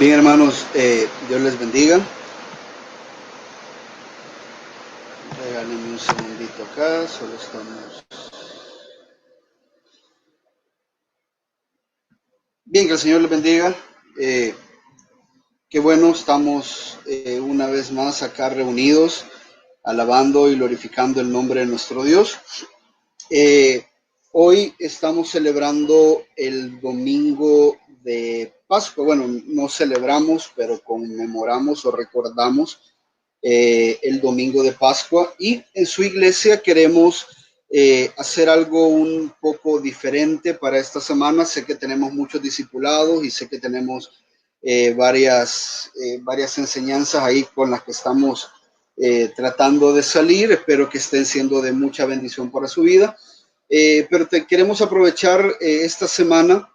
Bien, hermanos, Dios les bendiga. Regálenme un segundito acá, solo estamos. Bien, que el Señor les bendiga. Qué bueno, estamos una vez más acá reunidos, alabando y glorificando el nombre de nuestro Dios. Hoy estamos celebrando el domingo de Pascua. Bueno, no celebramos, pero conmemoramos o recordamos el domingo de Pascua, y en su iglesia queremos hacer algo un poco diferente para esta semana. Sé que tenemos muchos discipulados y sé que tenemos varias enseñanzas ahí con las que estamos tratando de salir. Espero que estén siendo de mucha bendición para su vida. Pero queremos aprovechar esta semana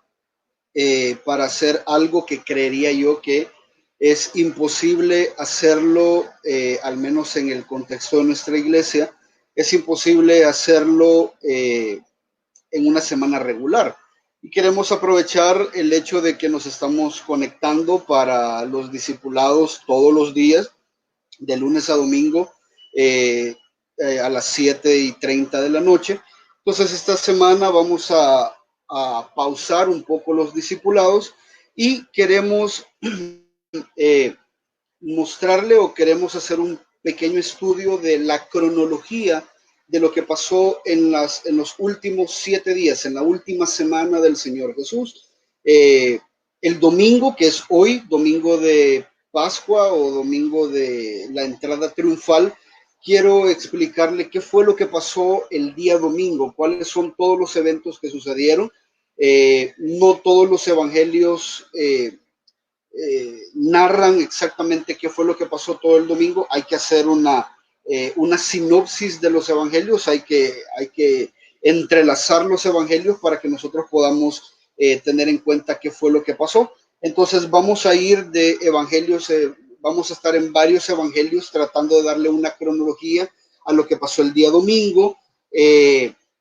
para hacer algo que creería yo que es imposible hacerlo, al menos en el contexto de nuestra iglesia, es imposible hacerlo en una semana regular. Y queremos aprovechar el hecho de que nos estamos conectando para los discipulados todos los días, de lunes a domingo, a las 7:30 de la noche. Entonces, esta semana vamos a pausar un poco los discipulados y queremos eh, mostrarle, o queremos hacer un pequeño estudio de la cronología de lo que pasó en los últimos 7 días, en la última semana del Señor Jesús. El domingo, que es hoy, domingo de Pascua o domingo de la entrada triunfal, quiero explicarle qué fue lo que pasó el día domingo, cuáles son todos los eventos que sucedieron. No todos los evangelios narran exactamente qué fue lo que pasó todo el domingo. Hay que hacer una sinopsis de los evangelios, hay que entrelazar los evangelios para que nosotros podamos tener en cuenta qué fue lo que pasó. Entonces vamos a ir de evangelios, vamos a estar en varios evangelios tratando de darle una cronología a lo que pasó el día domingo.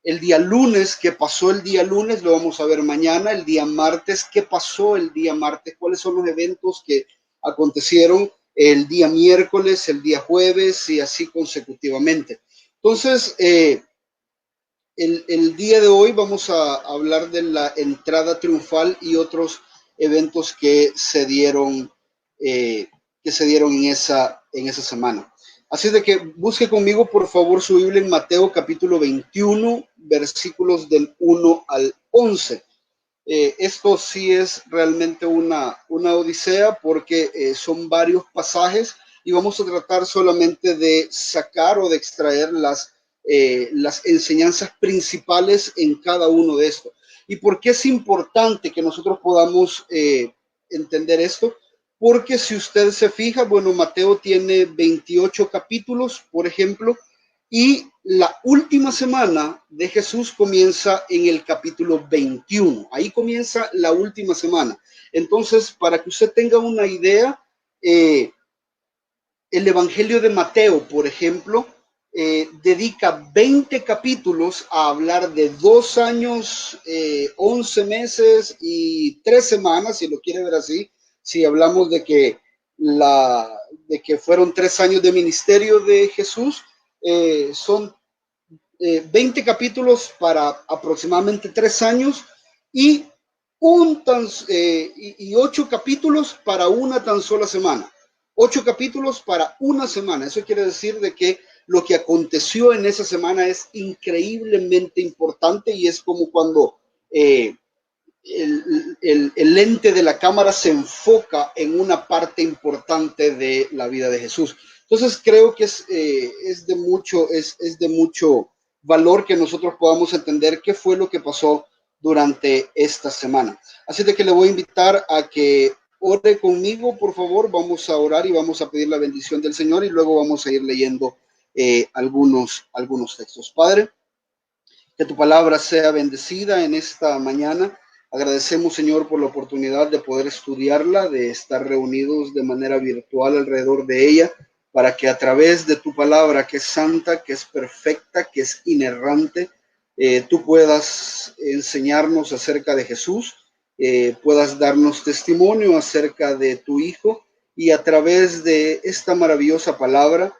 El día lunes, qué pasó el día lunes, lo vamos a ver mañana. El día martes, qué pasó el día martes, cuáles son los eventos que acontecieron el día miércoles, el día jueves y así consecutivamente. Entonces, el día de hoy vamos a hablar de la entrada triunfal y otros eventos que se dieron en esa semana. Así de que busque conmigo, por favor, su Biblia en Mateo capítulo 21, versículos del 1 al 11. Esto sí es realmente una odisea, porque son varios pasajes y vamos a tratar solamente de sacar o de extraer las enseñanzas principales en cada uno de estos. ¿Y por qué es importante que nosotros podamos entender esto? Porque si usted se fija, bueno, Mateo tiene 28 capítulos, por ejemplo, y la última semana de Jesús comienza en el capítulo 21. Ahí comienza la última semana. Entonces, para que usted tenga una idea, el Evangelio de Mateo, por ejemplo, dedica 20 capítulos a hablar de 2 años, 11 meses y 3 semanas, si lo quiere ver así. Si hablamos de que fueron 3 años de ministerio de Jesús, son 20 capítulos para aproximadamente 3 años y 8 capítulos para una tan sola semana. 8 capítulos para una semana. Eso quiere decir de que lo que aconteció en esa semana es increíblemente importante, y es como cuando el lente de la cámara se enfoca en una parte importante de la vida de Jesús. Entonces creo que es de mucho valor que nosotros podamos entender qué fue lo que pasó durante esta semana. Así de que le voy a invitar a que ore conmigo, por favor. Vamos a orar y vamos a pedir la bendición del Señor, y luego vamos a ir leyendo algunos textos. Padre, que tu palabra sea bendecida en esta mañana. Agradecemos, Señor, por la oportunidad de poder estudiarla, de estar reunidos de manera virtual alrededor de ella, para que a través de tu palabra, que es santa, que es perfecta, que es inerrante, tú puedas enseñarnos acerca de Jesús, puedas darnos testimonio acerca de tu Hijo y a través de esta maravillosa palabra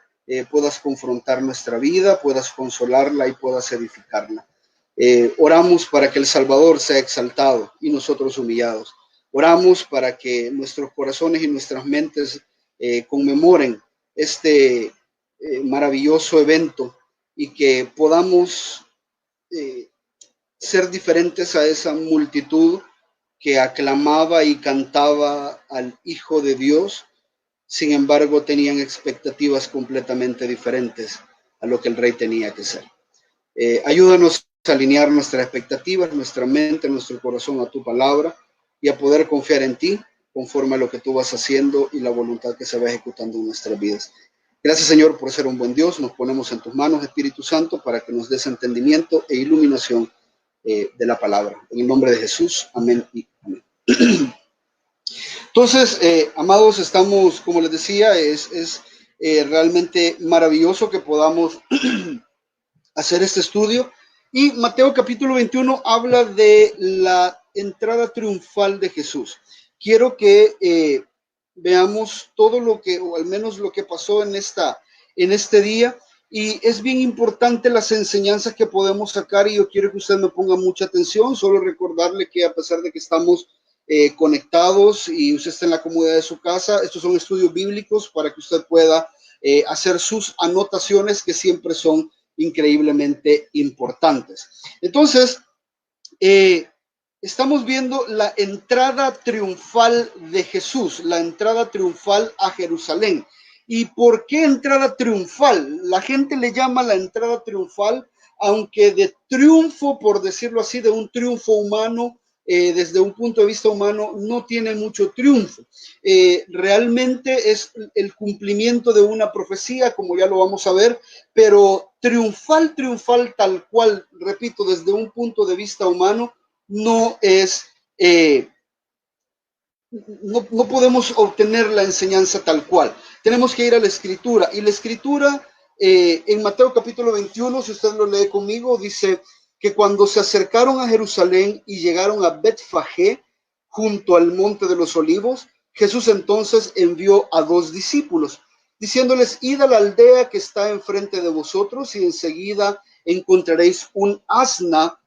puedas confrontar nuestra vida, puedas consolarla y puedas edificarla. Oramos para que el Salvador sea exaltado y nosotros humillados. Oramos para que nuestros corazones y nuestras mentes conmemoren este maravilloso evento y que podamos ser diferentes a esa multitud que aclamaba y cantaba al Hijo de Dios. Sin embargo, tenían expectativas completamente diferentes a lo que el Rey tenía que ser. Ayúdanos a alinear nuestras expectativas, nuestra mente, nuestro corazón a tu palabra y a poder confiar en ti conforme a lo que tú vas haciendo y la voluntad que se va ejecutando en nuestras vidas. Gracias, Señor, por ser un buen Dios. Nos ponemos en tus manos, Espíritu Santo, para que nos des entendimiento e iluminación de la palabra. En el nombre de Jesús, amén y amén. Entonces, amados, estamos, como les decía, es realmente maravilloso que podamos hacer este estudio. Y Mateo capítulo 21 habla de la entrada triunfal de Jesús. Quiero que veamos todo lo que, o al menos lo que pasó en este día. Y es bien importante las enseñanzas que podemos sacar y yo quiero que usted me ponga mucha atención. Solo recordarle que a pesar de que estamos conectados y usted está en la comodidad de su casa, estos son estudios bíblicos para que usted pueda hacer sus anotaciones que siempre son increíblemente importantes. Entonces, estamos viendo la entrada triunfal de Jesús, la entrada triunfal a Jerusalén. ¿Y por qué entrada triunfal? La gente le llama la entrada triunfal, aunque de triunfo, por decirlo así, de un triunfo humano, desde un punto de vista humano, no tiene mucho triunfo. Realmente es el cumplimiento de una profecía, como ya lo vamos a ver, pero triunfal tal cual, repito, desde un punto de vista humano, no es, no podemos obtener la enseñanza tal cual. Tenemos que ir a la Escritura, y la Escritura en Mateo capítulo 21, si usted lo lee conmigo, dice que cuando se acercaron a Jerusalén y llegaron a Betfagé, junto al monte de los olivos, Jesús entonces envió a 2 discípulos, diciéndoles: id a la aldea que está enfrente de vosotros y enseguida encontraréis un asna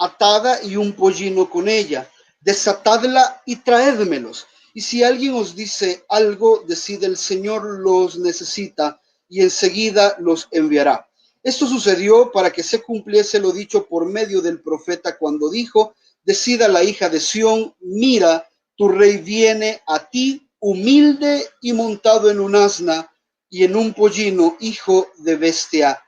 atada y un pollino con ella. Desatadla y traédmelos. Y si alguien os dice algo, decid: el Señor los necesita, y enseguida los enviará. Esto sucedió para que se cumpliese lo dicho por medio del profeta cuando dijo: decid a la hija de Sión, mira, tu rey viene a ti, humilde y montado en un asna y en un pollino, hijo de bestia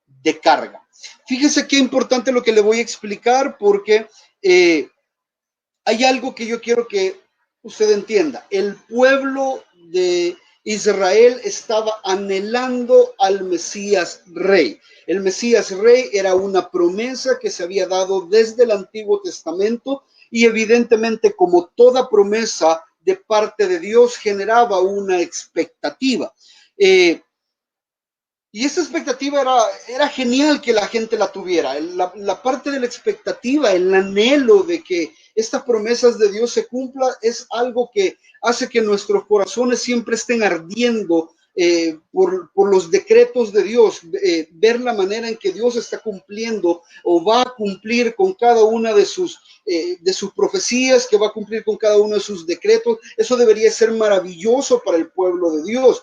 de carga. Fíjese qué importante lo que le voy a explicar, porque hay algo que yo quiero que usted entienda. El pueblo de Israel estaba anhelando al Mesías Rey. El Mesías Rey era una promesa que se había dado desde el Antiguo Testamento y evidentemente, como toda promesa de parte de Dios, generaba una expectativa. Y esa expectativa era genial que la gente la tuviera. La parte de la expectativa, el anhelo de que estas promesas de Dios se cumplan, es algo que hace que nuestros corazones siempre estén ardiendo por los decretos de Dios, ver la manera en que Dios está cumpliendo o va a cumplir con cada una de sus profecías, que va a cumplir con cada uno de sus decretos. Eso debería ser maravilloso para el pueblo de Dios.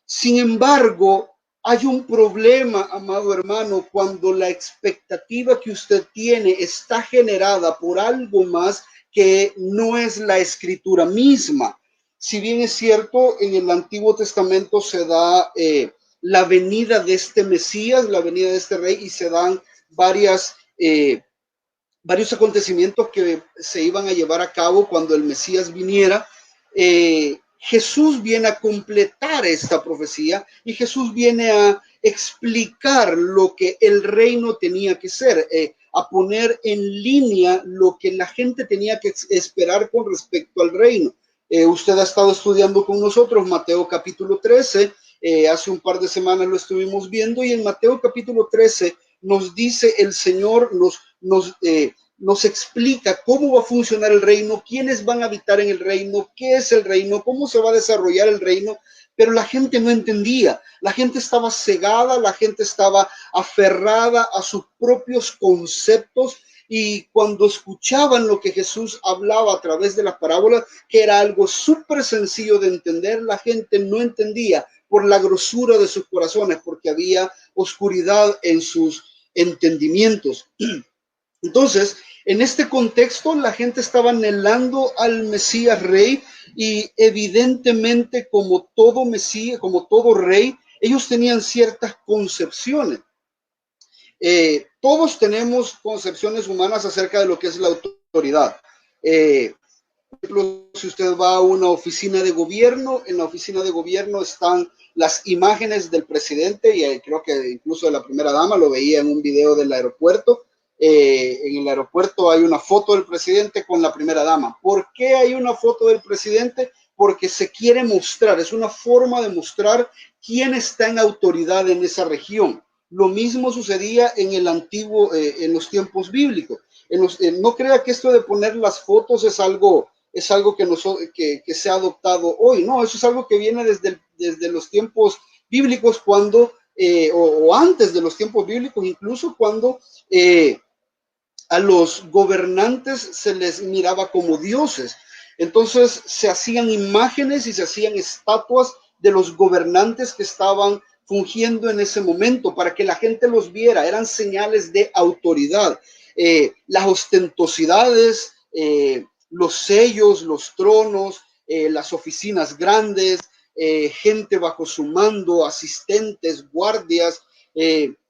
Sin embargo, hay un problema, amado hermano, cuando la expectativa que usted tiene está generada por algo más que no es la Escritura misma. Si bien es cierto, en el Antiguo Testamento se da la venida de este Mesías, la venida de este rey, y se dan varios acontecimientos que se iban a llevar a cabo cuando el Mesías viniera. Jesús viene a completar esta profecía y Jesús viene a explicar lo que el reino tenía que ser, a poner en línea lo que la gente tenía que esperar con respecto al reino. Usted ha estado estudiando con nosotros Mateo capítulo 13, hace un par de semanas lo estuvimos viendo, y en Mateo capítulo 13 nos dice el Señor, nos explica cómo va a funcionar el reino, quiénes van a habitar en el reino, qué es el reino, cómo se va a desarrollar el reino, pero la gente no entendía, la gente estaba cegada, la gente estaba aferrada a sus propios conceptos, y cuando escuchaban lo que Jesús hablaba a través de las parábolas, que era algo súper sencillo de entender, la gente no entendía por la grosura de sus corazones, porque había oscuridad en sus entendimientos. Entonces, en este contexto, la gente estaba anhelando al Mesías Rey, y evidentemente, como todo Mesías, como todo rey, ellos tenían ciertas concepciones. Todos tenemos concepciones humanas acerca de lo que es la autoridad. Por ejemplo, si usted va a una oficina de gobierno, en la oficina de gobierno están las imágenes del presidente, y creo que incluso de la primera dama, lo veía en un video del aeropuerto. En el aeropuerto hay una foto del presidente con la primera dama. ¿Por qué hay una foto del presidente? Porque se quiere mostrar, es una forma de mostrar quién está en autoridad en esa región. Lo mismo sucedía en el antiguo, en los tiempos bíblicos. No crea que esto de poner las fotos es algo que se ha adoptado hoy. No, eso es algo que viene desde los tiempos bíblicos, cuando, o antes de los tiempos bíblicos, incluso cuando a los gobernantes se les miraba como dioses. Entonces se hacían imágenes y se hacían estatuas de los gobernantes que estaban fungiendo en ese momento para que la gente los viera. Eran señales de autoridad. Las ostentosidades, los sellos, los tronos, las oficinas grandes, gente bajo su mando, asistentes, guardias.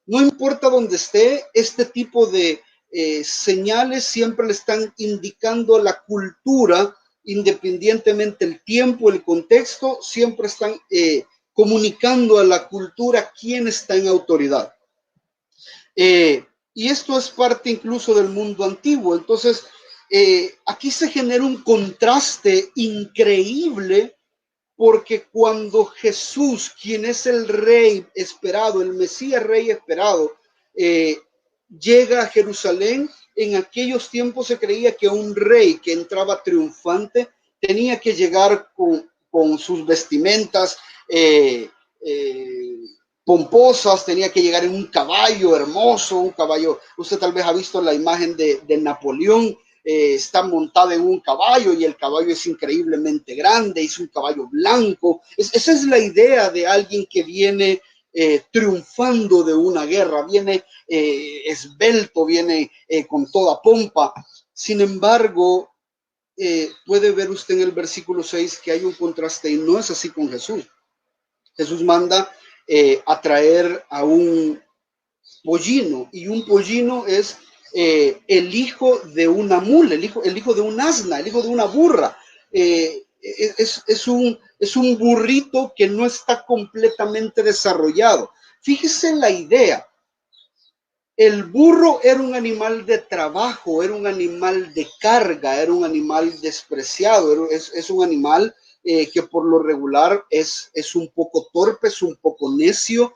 No importa dónde esté, este tipo de señales siempre le están indicando la cultura, independientemente el tiempo, el contexto, siempre están comunicando a la cultura quién está en autoridad. Y esto es parte incluso del mundo antiguo. Entonces, aquí se genera un contraste increíble, porque cuando Jesús, quien es el rey esperado, el Mesías rey esperado, llega a Jerusalén, en aquellos tiempos se creía que un rey que entraba triunfante tenía que llegar con sus vestimentas pomposas, tenía que llegar en un caballo hermoso, un caballo. Usted tal vez ha visto la imagen de Napoleón. Está montada en un caballo, y el caballo es increíblemente grande, es un caballo blanco. Esa es la idea de alguien que viene triunfando de una guerra, viene esbelto, viene con toda pompa. Sin embargo, puede ver usted en el versículo 6 que hay un contraste, y no es así con Jesús. Jesús manda a traer a un pollino, y un pollino es el hijo de una mula, el hijo de un asna, el hijo de una burra. Es un burrito que no está completamente desarrollado. Fíjese en la idea. El burro era un animal de trabajo, era un animal de carga, era un animal despreciado, es un animal que por lo regular es un poco torpe, es un poco necio.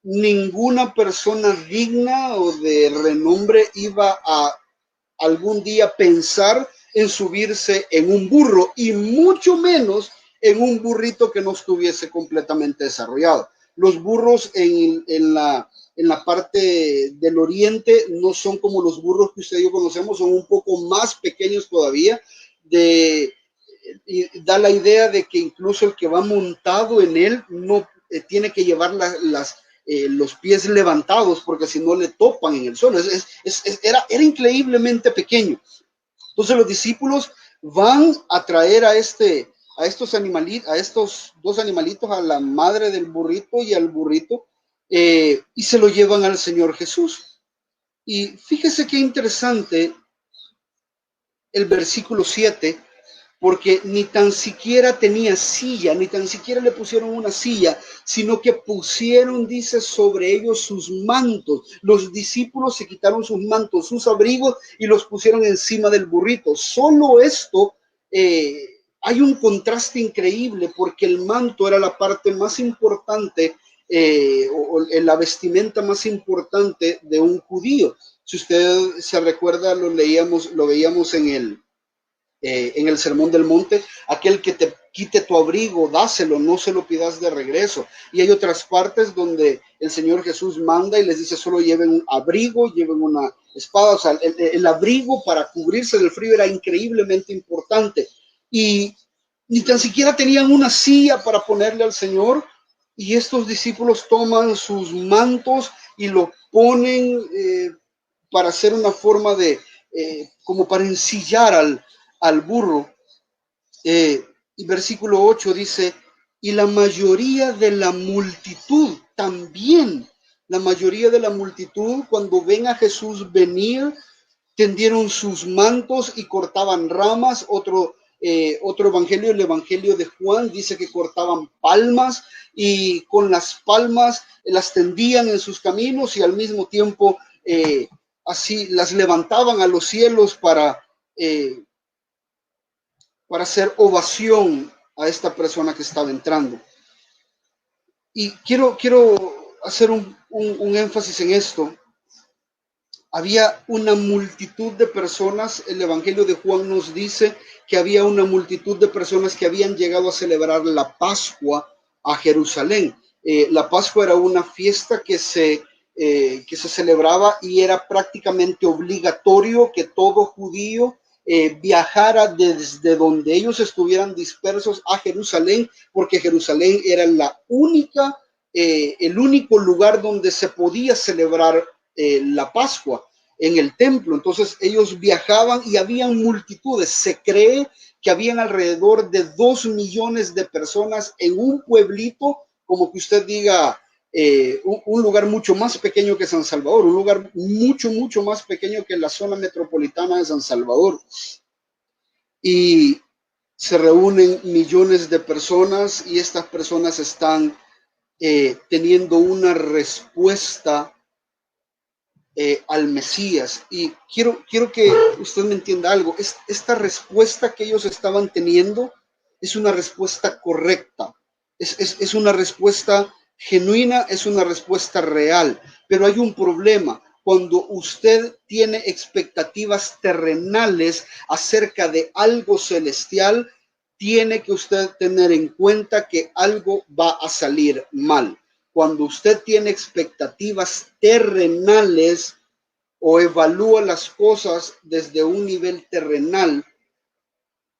Ninguna persona digna o de renombre iba a algún día pensar en subirse en un burro, y mucho menos en un burrito que no estuviese completamente desarrollado. Los burros en la parte del oriente no son como los burros que usted y yo conocemos, son un poco más pequeños todavía. Y da la idea de que incluso el que va montado en él no tiene que llevar los pies levantados, porque si no le topan en el suelo. Era increíblemente pequeño. Entonces los discípulos van a traer a estos dos animalitos, a la madre del burrito y al burrito, y se lo llevan al Señor Jesús. Y fíjese qué interesante el versículo 7, porque ni tan siquiera tenía silla, ni tan siquiera le pusieron una silla, sino que pusieron, dice, sobre ellos sus mantos. Los discípulos se quitaron sus mantos, sus abrigos, y los pusieron encima del burrito. Solo esto, hay un contraste increíble, porque el manto era la parte más importante, o la vestimenta más importante de un judío. Si usted se recuerda, lo veíamos en el Sermón del Monte: aquel que te quite tu abrigo, dáselo, no se lo pidas de regreso. Y hay otras partes donde el Señor Jesús manda y les dice: solo lleven un abrigo, lleven una espada. O sea, el abrigo para cubrirse del frío era increíblemente importante. Y ni tan siquiera tenían una silla para ponerle al Señor. Y estos discípulos toman sus mantos y lo ponen para hacer una forma de, como para ensillar al burro. Y versículo 8 dice: y la mayoría de la multitud también, la mayoría de la multitud, cuando ven a Jesús venir, tendieron sus mantos y cortaban ramas. Otro evangelio, el evangelio de Juan, dice que cortaban palmas y con las palmas las tendían en sus caminos y al mismo tiempo así las levantaban a los cielos para hacer ovación a esta persona que estaba entrando. Y quiero hacer un énfasis en esto. Había una multitud de personas. El Evangelio de Juan nos dice que había una multitud de personas que habían llegado a celebrar la Pascua a Jerusalén. La Pascua era una fiesta que se celebraba y era prácticamente obligatorio que todo judío viajara desde donde ellos estuvieran dispersos a Jerusalén, porque Jerusalén era el único lugar donde se podía celebrar la Pascua, en el templo. Entonces ellos viajaban y habían multitudes. Se cree que habían alrededor de 2 millones de personas en un pueblito, como que usted diga, un lugar mucho más pequeño que San Salvador, un lugar mucho más pequeño que la zona metropolitana de San Salvador. Y se reúnen millones de personas y estas personas están teniendo una respuesta al Mesías. Y quiero que usted me entienda algo. Esta respuesta que ellos estaban teniendo es una respuesta correcta, es una respuesta genuina, es una respuesta real. Pero hay un problema. Cuando usted tiene expectativas terrenales acerca de algo celestial, tiene que usted tener en cuenta que algo va a salir mal. Cuando usted tiene expectativas terrenales o evalúa las cosas desde un nivel terrenal,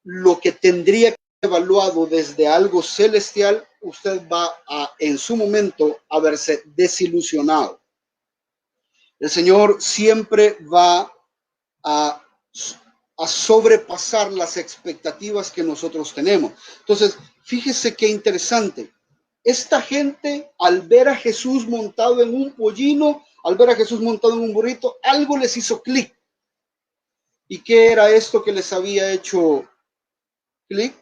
lo que tendría que ser evaluado desde algo celestial, usted va en su momento a verse desilusionado. El Señor siempre va a sobrepasar las expectativas que nosotros tenemos. Entonces, fíjese qué interesante. Esta gente, al ver a Jesús montado en un pollino, al ver a Jesús montado en un burrito, algo les hizo clic. ¿Y qué era esto que les había hecho clic?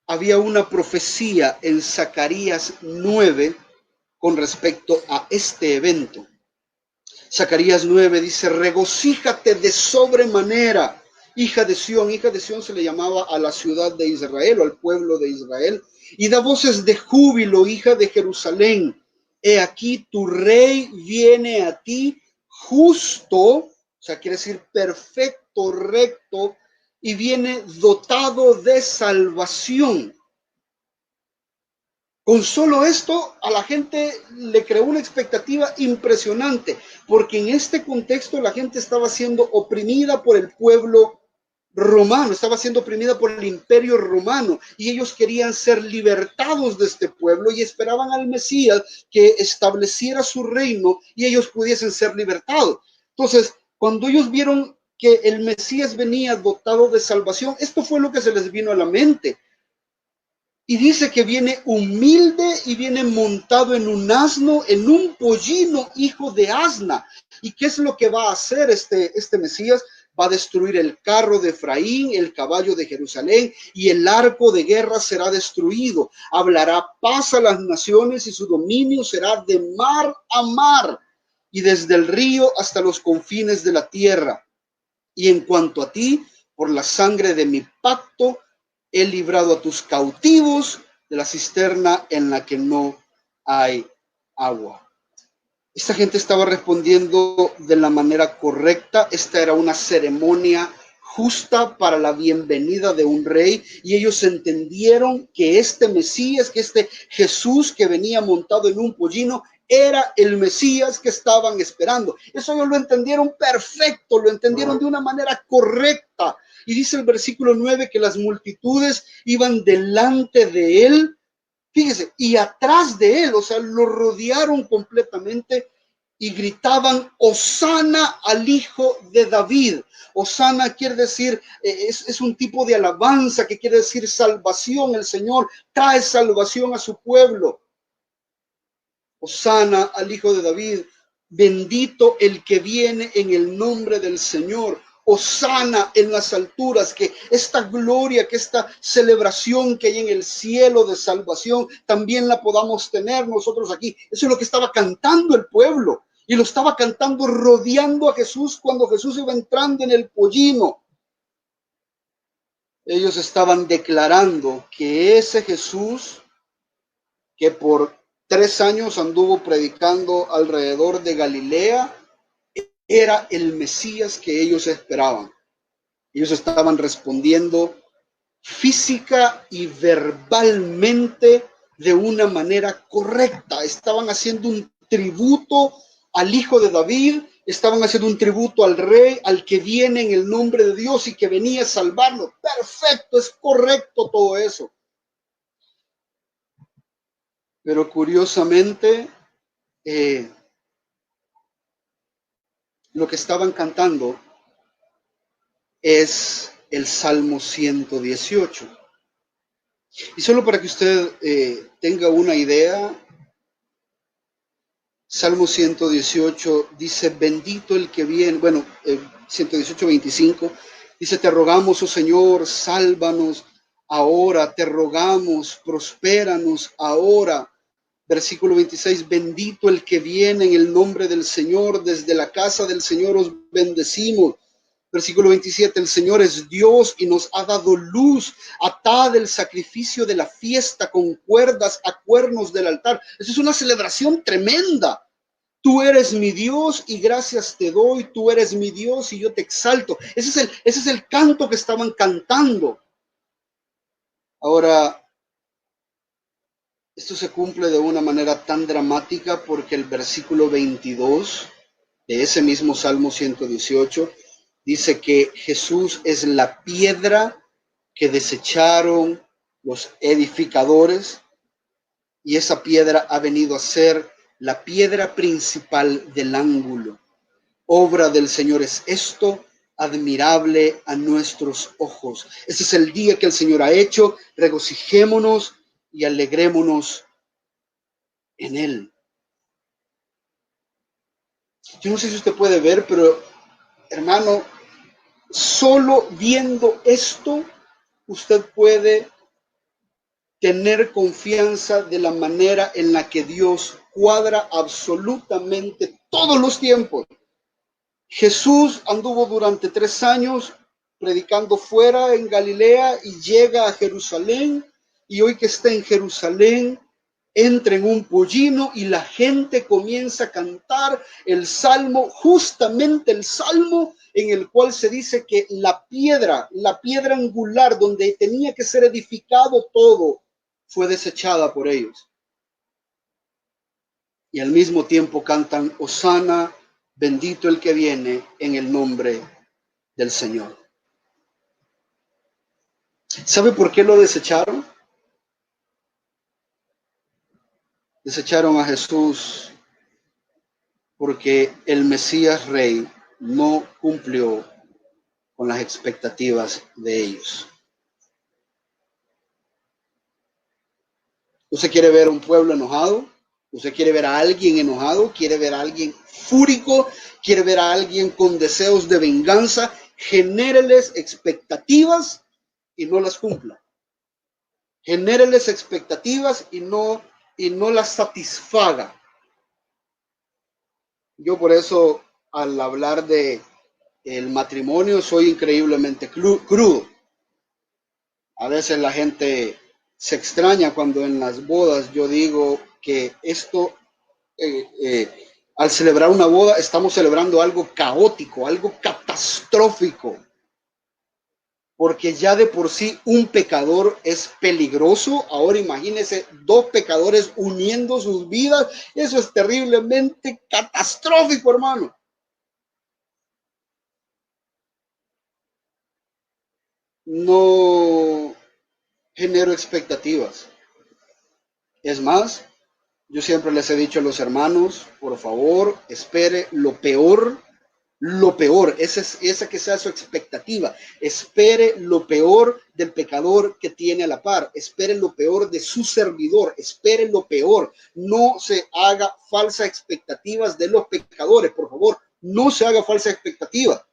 Había una profecía en Zacarías 9 con respecto a este evento. Zacarías 9 dice: regocíjate de sobremanera, hija de Sión. Hija de Sión se le llamaba a la ciudad de Israel o al pueblo de Israel. Y da voces de júbilo, hija de Jerusalén. He aquí tu rey viene a ti justo, o sea, quiere decir perfecto, recto, y viene dotado de salvación. Con solo esto, a la gente le creó una expectativa impresionante, porque en este contexto la gente estaba siendo oprimida por el pueblo romano, estaba siendo oprimida por el imperio romano, y ellos querían ser libertados de este pueblo y esperaban al Mesías que estableciera su reino y ellos pudiesen ser libertados. Entonces, cuando ellos vieron que el Mesías venía dotado de salvación, esto fue lo que se les vino a la mente. Y dice que viene humilde y viene montado en un asno, en un pollino, hijo de asna. ¿Y qué es lo que va a hacer este Mesías? Va a destruir el carro de Efraín, el caballo de Jerusalén, y el arco de guerra será destruido. Hablará paz a las naciones y su dominio será de mar a mar y desde el río hasta los confines de la tierra. Y en cuanto a ti, por la sangre de mi pacto, he librado a tus cautivos de la cisterna en la que no hay agua. Esta gente estaba respondiendo de la manera correcta. Esta era una ceremonia justa para la bienvenida de un rey, y ellos entendieron que este Mesías, que este Jesús que venía montado en un pollino, era el Mesías que estaban esperando. Eso ellos lo entendieron perfecto, lo entendieron de una manera correcta. Y dice el versículo 9 que las multitudes iban delante de él, fíjese, y atrás de él, o sea, lo rodearon completamente y gritaban: Hosana al hijo de David. Hosana quiere decir, es un tipo de alabanza que quiere decir salvación. El Señor trae salvación a su pueblo. Hosana al hijo de David. Bendito el que viene en el nombre del Señor. Hosana en las alturas, que esta gloria, que esta celebración que hay en el cielo de salvación, también la podamos tener nosotros aquí. Eso es lo que estaba cantando el pueblo, y lo estaba cantando rodeando a Jesús cuando Jesús iba entrando en el pollino. Ellos estaban declarando que ese Jesús, que por 3 años anduvo predicando alrededor de Galilea, era el Mesías que ellos esperaban. Ellos estaban respondiendo física y verbalmente de una manera correcta. Estaban haciendo un tributo al hijo de David, estaban haciendo un tributo al rey, al que viene en el nombre de Dios y que venía a salvarlo. Perfecto, es correcto todo eso. Pero curiosamente, lo que estaban cantando es el Salmo 118. Y solo para que usted tenga una idea, Salmo 118 dice: bendito el que viene, bueno, 118, 25, dice: te rogamos, oh Señor, sálvanos ahora, te rogamos, prospéranos ahora. Versículo 26, bendito el que viene en el nombre del Señor, desde la casa del Señor os bendecimos. Versículo 27, el Señor es Dios y nos ha dado luz. Atad el sacrificio de la fiesta con cuerdas a cuernos del altar. Eso es una celebración tremenda. Tú eres mi Dios y gracias te doy. Tú eres mi Dios y yo te exalto. Ese es el canto que estaban cantando. Ahora, esto se cumple de una manera tan dramática porque el versículo 22 de ese mismo Salmo 118 dice que Jesús es la piedra que desecharon los edificadores, y esa piedra ha venido a ser la piedra principal del ángulo. Obra del Señor es esto, admirable a nuestros ojos. Este es el día que el Señor ha hecho. Regocijémonos y alegrémonos en él. Yo no sé si usted puede ver, pero hermano, solo viendo esto, usted puede tener confianza de la manera en la que Dios cuadra absolutamente todos los tiempos. Jesús anduvo durante 3 años predicando fuera en Galilea y llega a Jerusalén, y hoy que está en Jerusalén, entra en un pollino y la gente comienza a cantar el salmo, justamente el salmo en el cual se dice que la piedra angular donde tenía que ser edificado todo, fue desechada por ellos. Y al mismo tiempo cantan: Hosana, bendito el que viene en el nombre del Señor. ¿Sabe por qué lo desecharon? Desecharon a Jesús porque el Mesías Rey no cumplió con las expectativas de ellos. ¿Usted quiere ver un pueblo enojado? ¿Usted quiere ver a alguien enojado? ¿Quiere ver a alguien fúrico? ¿Quiere ver a alguien con deseos de venganza? Genéreles expectativas y no las cumpla. Genéreles expectativas y no las satisfaga. Yo por eso, al hablar de el matrimonio, soy increíblemente crudo. A veces la gente se extraña cuando en las bodas yo digo que esto Al celebrar una boda, estamos celebrando algo caótico, algo catastrófico. Porque ya de por sí un pecador es peligroso. Ahora imagínense dos pecadores uniendo sus vidas. Eso es terriblemente catastrófico, hermano. No genero expectativas. Es más, yo siempre les he dicho a los hermanos, por favor, espere lo peor, esa que sea su expectativa. Espere lo peor del pecador que tiene a la par. Espere lo peor de su servidor. Espere lo peor. No se haga falsas expectativas de los pecadores, por favor. No se haga falsa expectativa.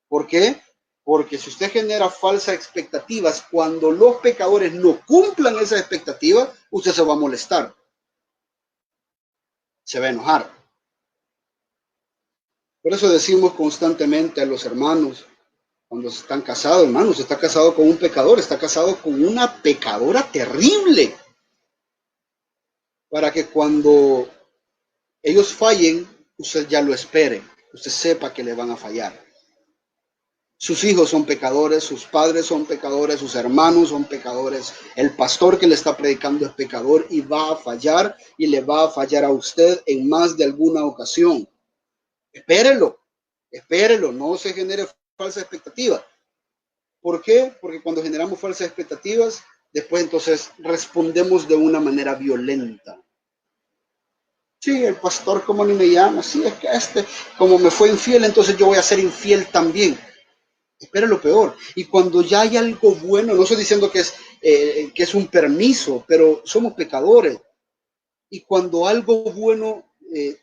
¿Por qué? Porque si usted genera falsas expectativas, cuando los pecadores no cumplan esas expectativas, usted se va a molestar, se va a enojar. Por eso decimos constantemente a los hermanos, cuando están casados, hermanos, está casado con un pecador, está casado con una pecadora terrible, para que cuando ellos fallen, usted ya lo espere, usted sepa que le van a fallar. Sus hijos son pecadores, sus padres son pecadores, sus hermanos son pecadores, el pastor que le está predicando es pecador y va a fallar y le va a fallar a usted en más de alguna ocasión. Espérelo, espérelo, no se genere falsa expectativa. ¿Por qué? Porque cuando generamos falsas expectativas, después entonces respondemos de una manera violenta. Sí, el pastor como ni me llama, sí, es que como me fue infiel, entonces yo voy a ser infiel también. Espera lo peor. Y cuando ya hay algo bueno, no estoy diciendo que es un permiso, pero somos pecadores. Y cuando algo bueno,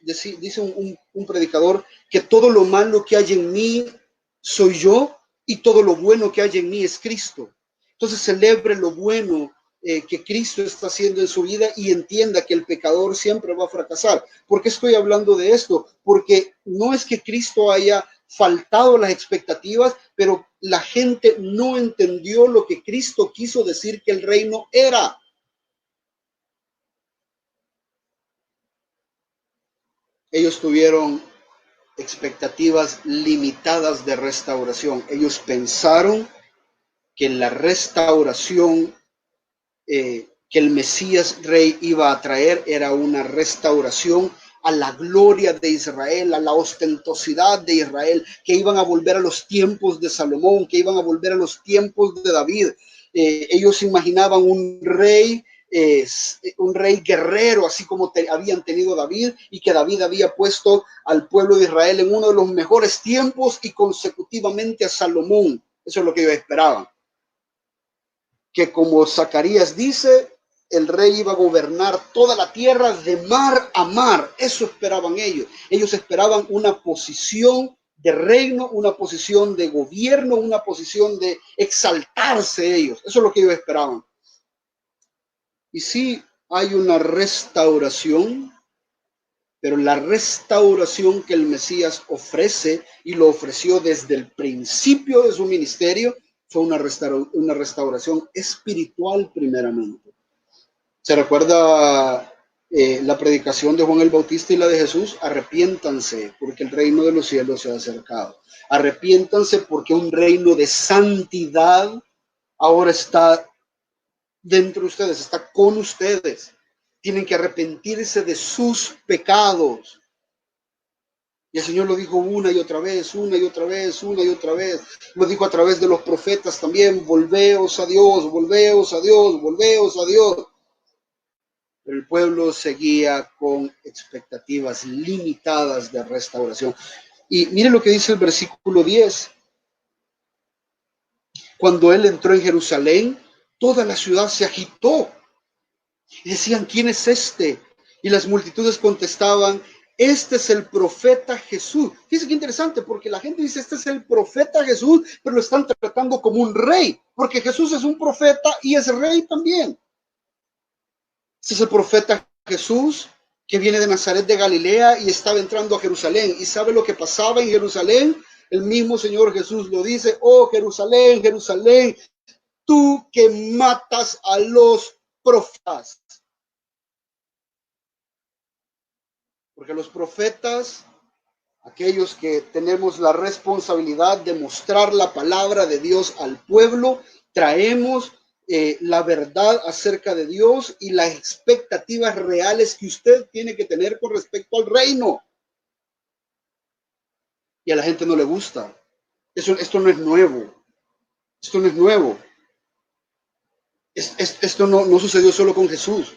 dice un predicador, que todo lo malo que hay en mí soy yo y todo lo bueno que hay en mí es Cristo. Entonces celebre lo bueno que Cristo está haciendo en su vida y entienda que el pecador siempre va a fracasar. ¿Por qué estoy hablando de esto? Porque no es que Cristo haya faltado las expectativas, pero la gente no entendió lo que Cristo quiso decir que el reino era. Ellos tuvieron expectativas limitadas de restauración. Ellos pensaron que la restauración que el Mesías Rey iba a traer era una restauración a la gloria de Israel, a la ostentosidad de Israel, que iban a volver a los tiempos de Salomón, que iban a volver a los tiempos de David. Ellos imaginaban un rey guerrero, así como habían tenido David, y que David había puesto al pueblo de Israel en uno de los mejores tiempos y consecutivamente a Salomón. Eso es lo que ellos esperaban. Que como Zacarías dice, el rey iba a gobernar toda la tierra de mar a mar. Eso esperaban ellos. Ellos esperaban una posición de reino, una posición de gobierno, una posición de exaltarse ellos. Eso es lo que ellos esperaban. Y sí, hay una restauración, pero la restauración que el Mesías ofrece y lo ofreció desde el principio de su ministerio fue una restauración espiritual primeramente. ¿Se recuerda la predicación de Juan el Bautista y la de Jesús? Arrepiéntanse porque el reino de los cielos se ha acercado. Arrepiéntanse porque un reino de santidad ahora está dentro de ustedes, está con ustedes. Tienen que arrepentirse de sus pecados. Y el Señor lo dijo una y otra vez, una y otra vez, una y otra vez. Lo dijo a través de los profetas también, volveos a Dios, volveos a Dios, volveos a Dios. Pero el pueblo seguía con expectativas limitadas de restauración. Y mire lo que dice el versículo 10. Cuando él entró en Jerusalén, toda la ciudad se agitó. Y decían, ¿quién es este? Y las multitudes contestaban, este es el profeta Jesús. Fíjense qué interesante, porque la gente dice, este es el profeta Jesús, pero lo están tratando como un rey, porque Jesús es un profeta y es rey también. Este es el profeta Jesús que viene de Nazaret de Galilea y estaba entrando a Jerusalén. ¿Y sabe lo que pasaba en Jerusalén? El mismo Señor Jesús lo dice, oh Jerusalén, Jerusalén, tú que matas a los profetas Porque los profetas, aquellos que tenemos la responsabilidad de mostrar la palabra de Dios al pueblo, traemos la verdad acerca de Dios y las expectativas reales que usted tiene que tener con respecto al reino. Y a la gente no le gusta. Esto no es nuevo. Esto no es nuevo. Esto no sucedió solo con Jesús.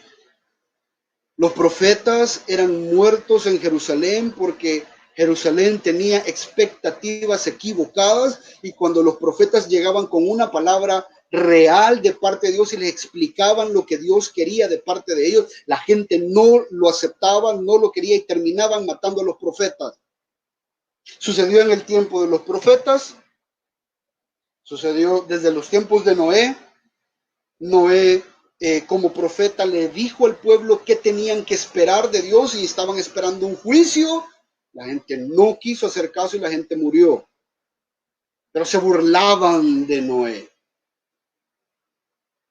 Los profetas eran muertos en Jerusalén porque Jerusalén tenía expectativas equivocadas, y cuando los profetas llegaban con una palabra real de parte de Dios y les explicaban lo que Dios quería de parte de ellos, la gente no lo aceptaba, no lo quería y terminaban matando a los profetas. Sucedió en el tiempo de los profetas, sucedió desde los tiempos de Noé. Noé, como profeta, le dijo al pueblo qué tenían que esperar de Dios y estaban esperando un juicio. La gente no quiso hacer caso y la gente murió. Pero se burlaban de Noé.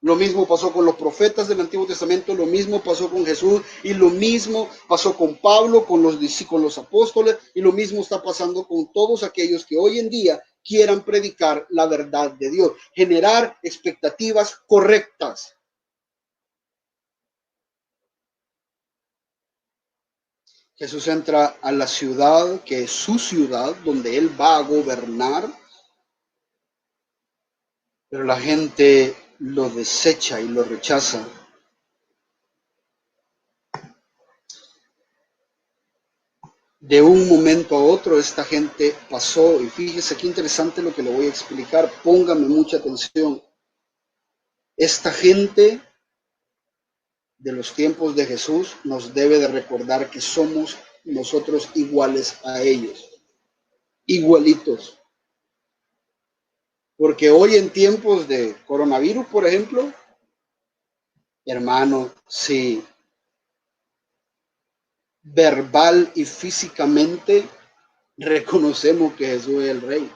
Lo mismo pasó con los profetas del Antiguo Testamento, lo mismo pasó con Jesús y lo mismo pasó con Pablo, con los apóstoles, y lo mismo está pasando con todos aquellos que hoy en día quieran predicar la verdad de Dios, generar expectativas correctas. Jesús entra a la ciudad que es su ciudad, donde él va a gobernar, pero la gente lo desecha y lo rechaza. De un momento a otro esta gente pasó, y fíjese qué interesante lo que le voy a explicar, póngame mucha atención. Esta gente de los tiempos de Jesús nos debe de recordar que somos nosotros iguales a ellos, igualitos. Porque hoy en tiempos de coronavirus, por ejemplo, hermano, sí, verbal y físicamente reconocemos que Jesús es el Rey.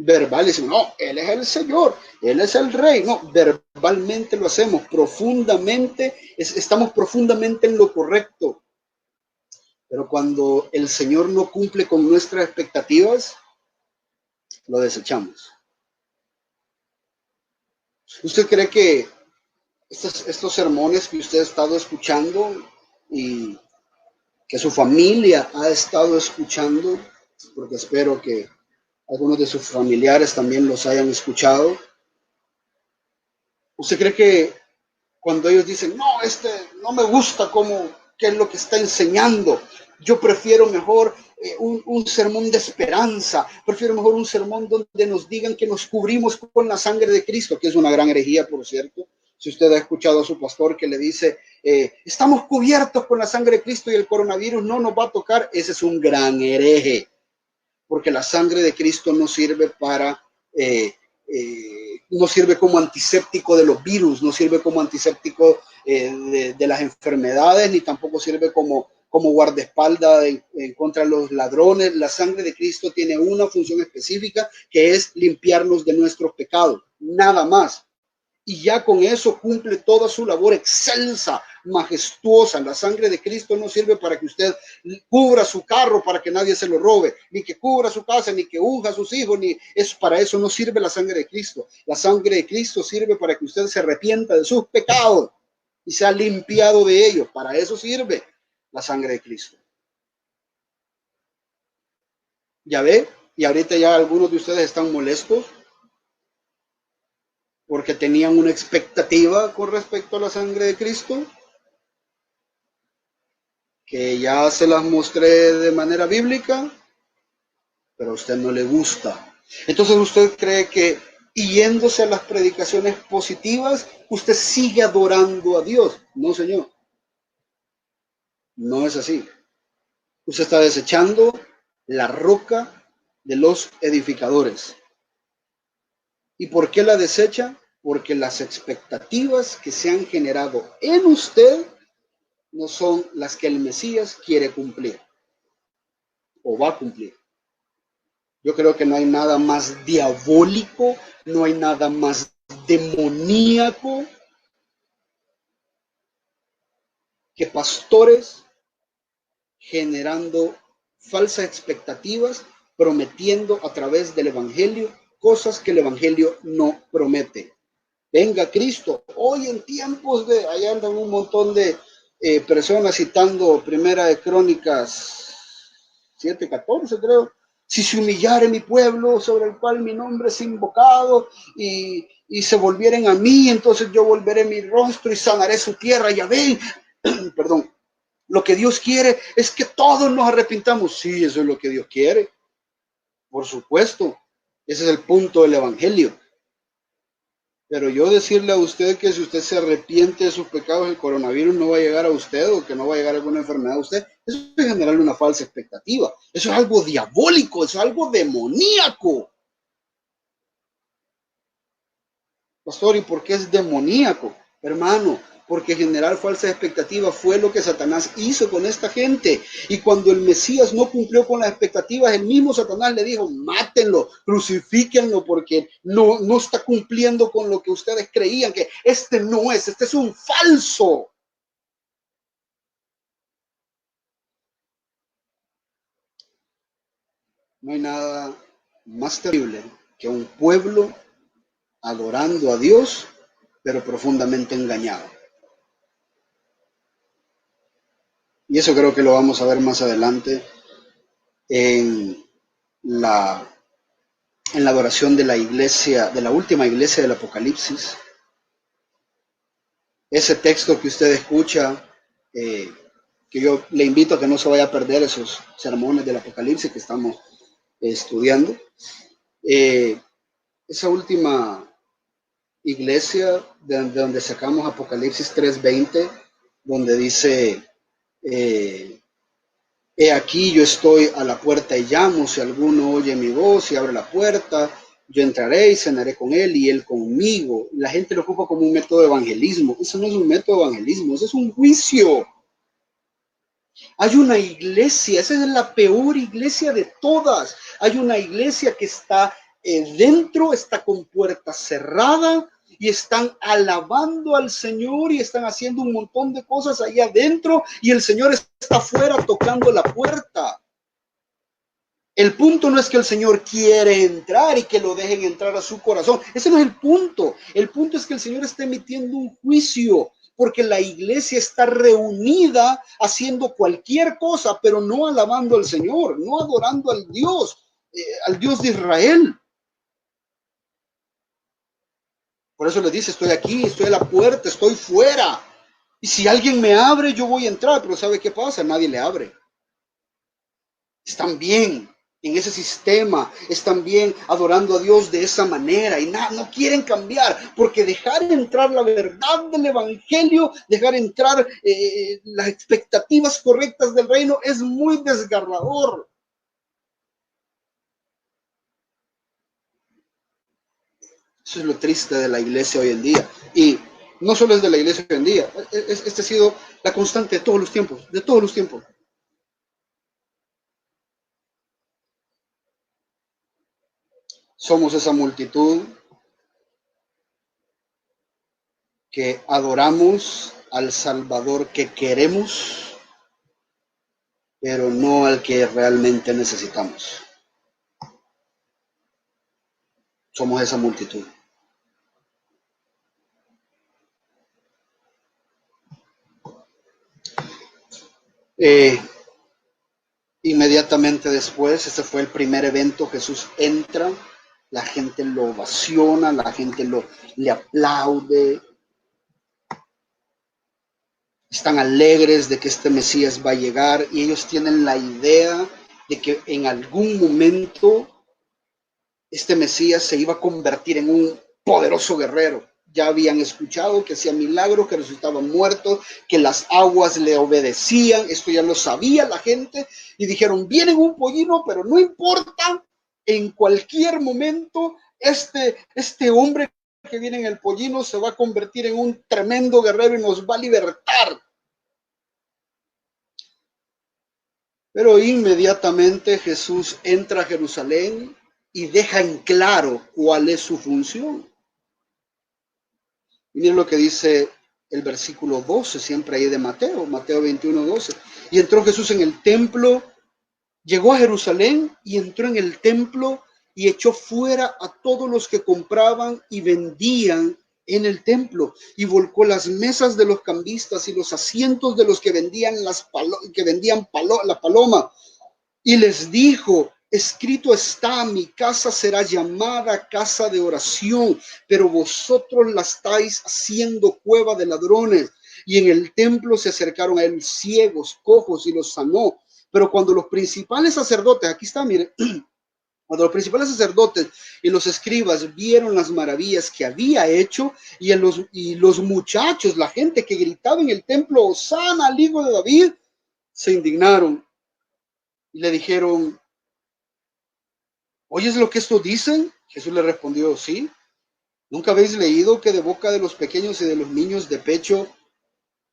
Verbal decimos, no, Él es el Señor, Él es el Rey. No, verbalmente lo hacemos, profundamente, estamos profundamente en lo correcto. Pero cuando el Señor no cumple con nuestras expectativas, lo desechamos. ¿Usted cree que estos sermones que usted ha estado escuchando y que su familia ha estado escuchando, porque espero que algunos de sus familiares también los hayan escuchado, ¿usted cree que cuando ellos dicen, no, no me gusta qué es lo que está enseñando, yo prefiero mejor un sermón de esperanza, prefiero mejor un sermón donde nos digan que nos cubrimos con la sangre de Cristo, que es una gran herejía, por cierto? Si usted ha escuchado a su pastor que le dice, estamos cubiertos con la sangre de Cristo y el coronavirus no nos va a tocar, ese es un gran hereje, porque la sangre de Cristo no sirve para... no sirve como antiséptico de los virus, no sirve como antiséptico de las enfermedades, ni tampoco sirve como guardaespaldas en contra de los ladrones. La sangre de Cristo tiene una función específica, que es limpiarnos de nuestros pecados, nada más. Y ya con eso cumple toda su labor excelsa, majestuosa. La sangre de Cristo no sirve para que usted cubra su carro para que nadie se lo robe, ni que cubra su casa, ni que unja a sus hijos, para eso no sirve la sangre de Cristo. La sangre de Cristo sirve para que usted se arrepienta de sus pecados y sea limpiado de ellos. Para eso sirve la sangre de Cristo. ¿Ya ve? Y ahorita ya algunos de ustedes están molestos porque tenían una expectativa con respecto a la sangre de Cristo, que ya se las mostré de manera bíblica, pero a usted no le gusta. Entonces usted cree que yéndose a las predicaciones positivas, usted sigue adorando a Dios. No, señor. No es así. Usted está desechando la roca de los edificadores. ¿Y por qué la desecha? Porque las expectativas que se han generado en usted no son las que el Mesías quiere cumplir o va a cumplir. Yo creo que no hay nada más diabólico, no hay nada más demoníaco que pastores generando falsas expectativas, prometiendo a través del evangelio cosas que el evangelio no promete. Venga Cristo. Hoy en tiempos de, allá andan un montón de personas citando Primera de Crónicas 7:14, creo. Si se humillare mi pueblo sobre el cual mi nombre es invocado y se volvieren a mí, entonces yo volveré mi rostro y sanaré su tierra. Ya ven, perdón, lo que Dios quiere es que todos nos arrepintamos. Sí, eso es lo que Dios quiere, por supuesto. Ese es el punto del evangelio. Pero yo decirle a usted que si usted se arrepiente de sus pecados, el coronavirus no va a llegar a usted o que no va a llegar alguna enfermedad a usted, eso es generarle una falsa expectativa. Eso es algo diabólico, eso es algo demoníaco. Pastor, ¿y por qué es demoníaco? Hermano, porque generar falsas expectativas fue lo que Satanás hizo con esta gente. Y cuando el Mesías no cumplió con las expectativas, el mismo Satanás le dijo, mátenlo, crucifíquenlo, porque no está cumpliendo con lo que ustedes creían, que este no es, este es un falso. No hay nada más terrible que un pueblo adorando a Dios, pero profundamente engañado. Y eso creo que lo vamos a ver más adelante en la, en la adoración de la iglesia, de la última iglesia del Apocalipsis. Ese texto que usted escucha, que yo le invito a que no se vaya a perder esos sermones del Apocalipsis que estamos estudiando. Esa última iglesia de donde sacamos Apocalipsis 3:20, donde dice, he aquí yo estoy a la puerta y llamo, si alguno oye mi voz y abre la puerta, yo entraré y cenaré con él y él conmigo. La gente lo ocupa como un método de evangelismo. Eso no es un método de evangelismo, eso es un juicio. Hay una iglesia, esa es la peor iglesia de todas. Hay una iglesia que está dentro, está con puerta cerrada y están alabando al Señor y están haciendo un montón de cosas ahí adentro y el Señor está afuera tocando la puerta. El punto no es que el Señor quiere entrar y que lo dejen entrar a su corazón. Ese no es el punto. El punto es que el Señor está emitiendo un juicio porque la iglesia está reunida haciendo cualquier cosa, pero no alabando al Señor, no adorando al Dios de Israel. Por eso les dice, estoy aquí, estoy a la puerta, estoy fuera. Y si alguien me abre, yo voy a entrar, pero ¿sabe qué pasa? Nadie le abre. Están bien en ese sistema, están bien adorando a Dios de esa manera y no quieren cambiar, porque dejar entrar la verdad del evangelio, dejar entrar las expectativas correctas del reino es muy desgarrador. Eso es lo triste de la iglesia hoy en día. Y no solo es de la iglesia hoy en día, esta ha sido la constante de todos los tiempos, de todos los tiempos. Somos esa multitud que adoramos al Salvador que queremos, pero no al que realmente necesitamos. Somos esa multitud. Inmediatamente después, ese fue el primer evento, Jesús entra, la gente lo ovaciona, la gente le aplaude, están alegres de que este Mesías va a llegar y ellos tienen la idea de que en algún momento este Mesías se iba a convertir en un poderoso guerrero. Ya habían escuchado que hacía milagros, que resucitaban muertos, que las aguas le obedecían. Esto ya lo sabía la gente y dijeron, viene un pollino, pero no importa, en cualquier momento este hombre que viene en el pollino se va a convertir en un tremendo guerrero y nos va a libertar. Pero inmediatamente Jesús entra a Jerusalén y deja en claro cuál es su función. Y miren lo que dice el versículo 12, siempre ahí de Mateo, Mateo 21, 12. Y entró Jesús en el templo, llegó a Jerusalén y entró en el templo y echó fuera a todos los que compraban y vendían en el templo, y volcó las mesas de los cambistas y los asientos de los que vendían la paloma, y les dijo: escrito está, mi casa será llamada casa de oración, pero vosotros la estáis haciendo cueva de ladrones. Y en el templo se acercaron a él ciegos, cojos, y los sanó. Pero cuando los principales sacerdotes, aquí está, mire, cuando los principales sacerdotes y los escribas vieron las maravillas que había hecho, y los muchachos, la gente que gritaba en el templo: Hosana al hijo de David, se indignaron y le dijeron: ¿oyes lo que estos dicen? Jesús le respondió: sí. ¿Nunca habéis leído que de boca de los pequeños y de los niños de pecho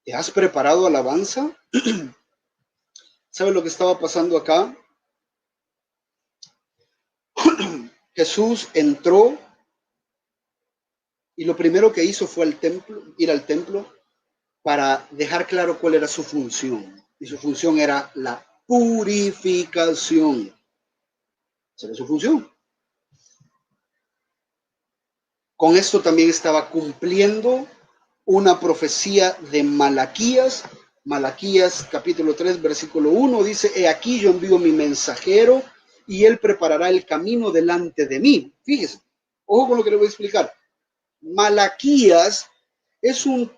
te has preparado alabanza? ¿Sabe lo que estaba pasando acá? Jesús entró y lo primero que hizo fue ir al templo para dejar claro cuál era su función. Y su función era la purificación. Esa era su función. Con esto también estaba cumpliendo una profecía de Malaquías. Malaquías capítulo 3 versículo 1 dice: he aquí yo envío mi mensajero y él preparará el camino delante de mí. Fíjese, ojo con lo que le voy a explicar. Malaquías es un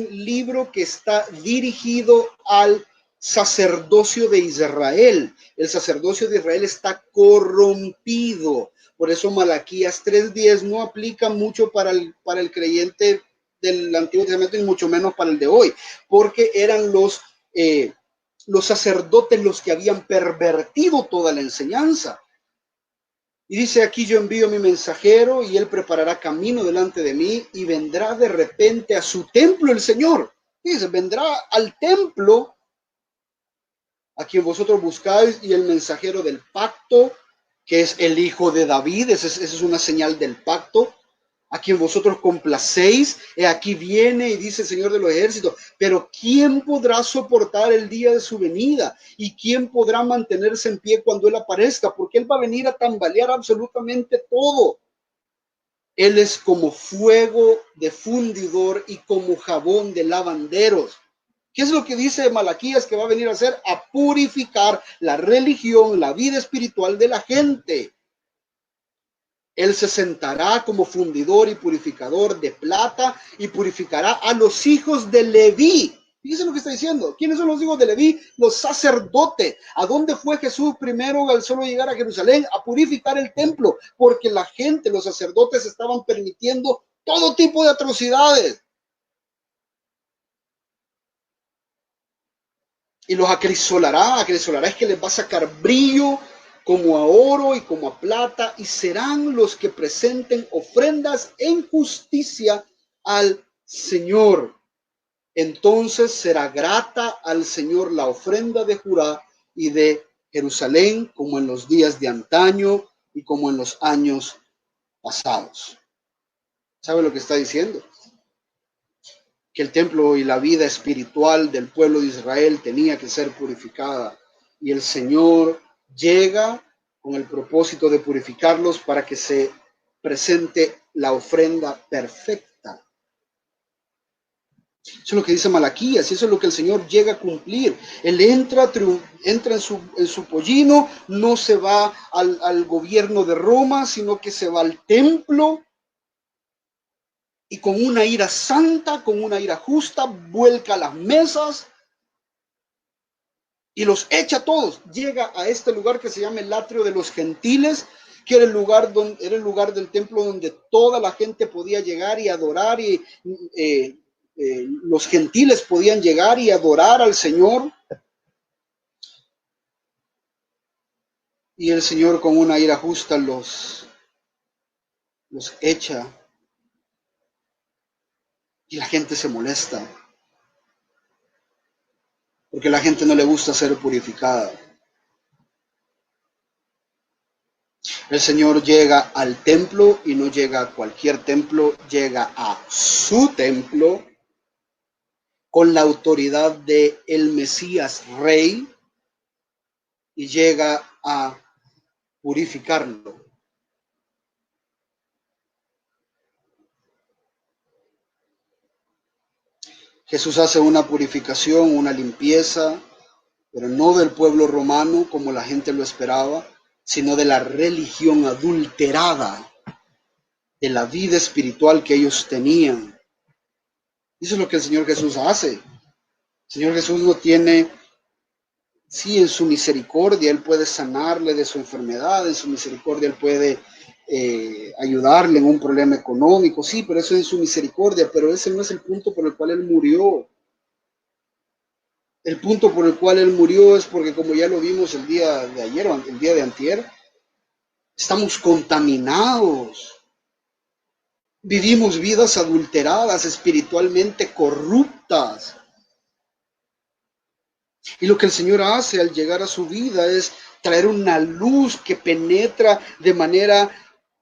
libro que está dirigido al sacerdocio de Israel. El sacerdocio de Israel está corrompido. Por eso Malaquías 3:10 no aplica mucho para el creyente del Antiguo Testamento y mucho menos para el de hoy, porque eran los sacerdotes los que habían pervertido toda la enseñanza. Y dice aquí: yo envío mi mensajero y él preparará camino delante de mí, y vendrá de repente a su templo el Señor. Dice, vendrá al templo a quien vosotros buscáis, y el mensajero del pacto, que es el hijo de David. Esa es una señal del pacto. A quien vosotros complacéis, aquí viene, y dice el Señor de los ejércitos. Pero ¿quién podrá soportar el día de su venida? ¿Y quién podrá mantenerse en pie cuando Él aparezca? Porque Él va a venir a tambalear absolutamente todo. Él es como fuego de fundidor y como jabón de lavanderos. ¿Qué es lo que dice Malaquías que va a venir a hacer? A purificar la religión, la vida espiritual de la gente. Él se sentará como fundidor y purificador de plata, y purificará a los hijos de Leví. Fíjense lo que está diciendo. ¿Quiénes son los hijos de Leví? Los sacerdotes. ¿A dónde fue Jesús primero al solo llegar a Jerusalén? A purificar el templo, porque la gente, los sacerdotes, estaban permitiendo todo tipo de atrocidades. Y los acrisolará es que les va a sacar brillo como a oro y como a plata, y serán los que presenten ofrendas en justicia al Señor. Entonces será grata al Señor la ofrenda de Judá y de Jerusalén, como en los días de antaño y como en los años pasados. ¿Sabe lo que está diciendo? Que el templo y la vida espiritual del pueblo de Israel tenía que ser purificada, y el Señor llega con el propósito de purificarlos para que se presente la ofrenda perfecta. Eso es lo que dice Malaquías, y eso es lo que el Señor llega a cumplir. Él entra en su pollino, no se va al gobierno de Roma, sino que se va al templo, y con una ira santa, con una ira justa, vuelca las mesas y los echa a todos. Llega a este lugar que se llama el atrio de los gentiles, que era el lugar del templo donde toda la gente podía llegar y adorar, y los gentiles podían llegar y adorar al Señor. Y el Señor con una ira justa los echa, y la gente se molesta, porque a la gente no le gusta ser purificada. El Señor llega al templo, y no llega a cualquier templo, llega a su templo, con la autoridad de el Mesías Rey y llega a purificarlo. Jesús hace una purificación, una limpieza, pero no del pueblo romano como la gente lo esperaba, sino de la religión adulterada, de la vida espiritual que ellos tenían. Eso es lo que el Señor Jesús hace. El Señor Jesús no tiene, sí, en su misericordia, Él puede sanarle de su enfermedad, en su misericordia Él puede ayudarle en un problema económico, sí, pero eso es en su misericordia, pero ese no es el punto por el cual Él murió. El punto por el cual Él murió es porque, como ya lo vimos el día de ayer o el día de antier, estamos contaminados. Vivimos vidas adulteradas, espiritualmente corruptas. Y lo que el Señor hace al llegar a su vida es traer una luz que penetra de manera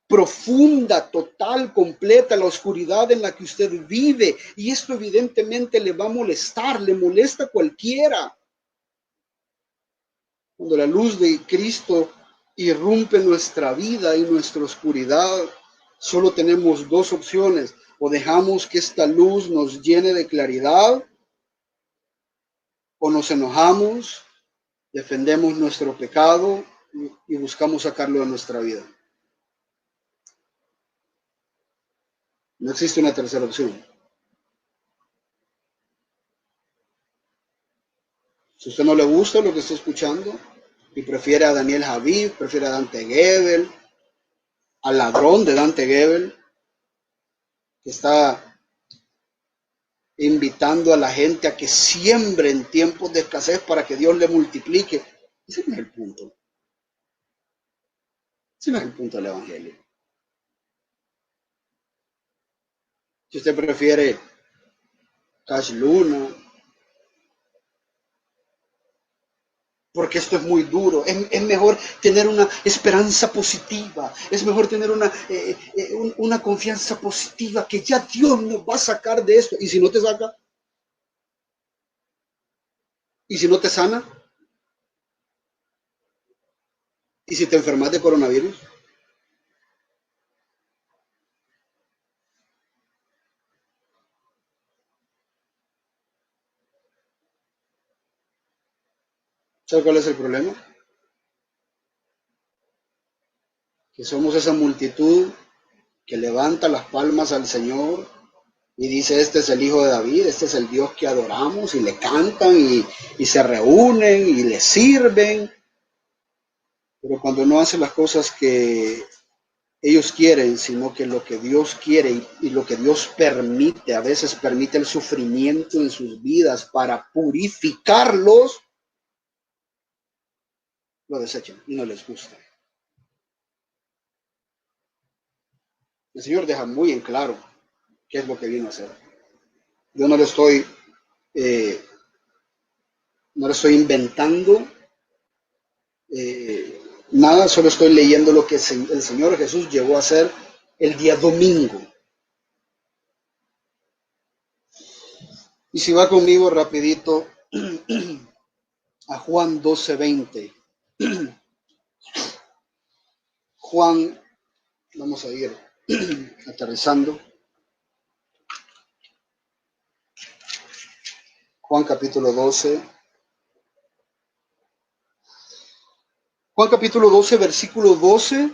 profunda, total, completa, la oscuridad en la que usted vive. Y esto evidentemente le va a molestar, le molesta a cualquiera. Cuando la luz de Cristo irrumpe nuestra vida y nuestra oscuridad, solo tenemos dos opciones: o dejamos que esta luz nos llene de claridad, o nos enojamos, defendemos nuestro pecado y buscamos sacarlo de nuestra vida. No existe una tercera opción. Si a usted no le gusta lo que está escuchando y prefiere a Daniel Javid, prefiere a Dante Gebel, al ladrón de Dante Gebel, que está invitando a la gente a que siembre en tiempos de escasez para que Dios le multiplique. Ese no es el punto. Ese no es el punto del Evangelio. Si usted prefiere Cash Luna, porque esto es muy duro, es mejor tener una esperanza positiva, es mejor tener una confianza positiva que ya Dios nos va a sacar de esto. ¿Y si no te saca? ¿Y si no te sana? ¿Y si te enfermas de coronavirus? ¿Sabes cuál es el problema? Que somos esa multitud que levanta las palmas al Señor y dice: este es el Hijo de David, este es el Dios que adoramos, y le cantan y se reúnen y le sirven. Pero cuando no hacen las cosas que ellos quieren, sino que lo que Dios quiere y lo que Dios permite, a veces permite el sufrimiento en sus vidas para purificarlos, lo desechan y no les gusta. El Señor deja muy en claro qué es lo que vino a hacer. Yo eh, no le estoy inventando nada, solo estoy leyendo lo que el Señor Jesús llegó a hacer el día domingo. Y si va conmigo rapidito a Juan 12:20. Juan, vamos a ir aterrizando. Juan capítulo 12. Juan capítulo 12, versículo 12,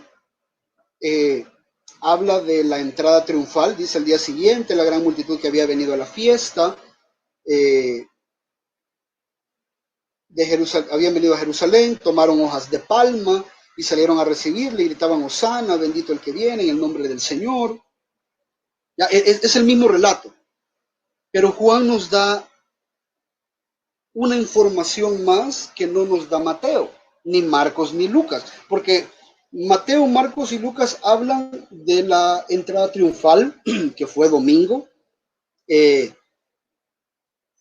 habla de la entrada triunfal. Dice: el día siguiente, la gran multitud que había venido a la fiesta de Jerusalén, habían venido a Jerusalén, tomaron hojas de palma y salieron a recibirle y gritaban: Hosana, bendito el que viene en el nombre del Señor. Ya, es el mismo relato, pero Juan nos da una información más que no nos da Mateo, ni Marcos, ni Lucas, porque Mateo, Marcos y Lucas hablan de la entrada triunfal, que fue domingo,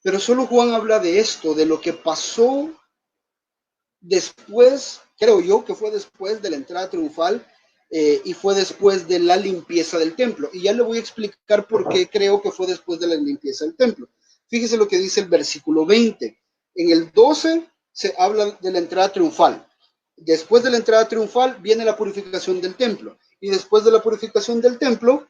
pero solo Juan habla de esto, de lo que pasó después, creo yo que fue después de la entrada triunfal, y fue después de la limpieza del templo. Y ya le voy a explicar por qué creo que fue después de la limpieza del templo. Fíjese lo que dice el versículo 20. En el 12 se habla de la entrada triunfal. Después de la entrada triunfal viene la purificación del templo. Y después de la purificación del templo,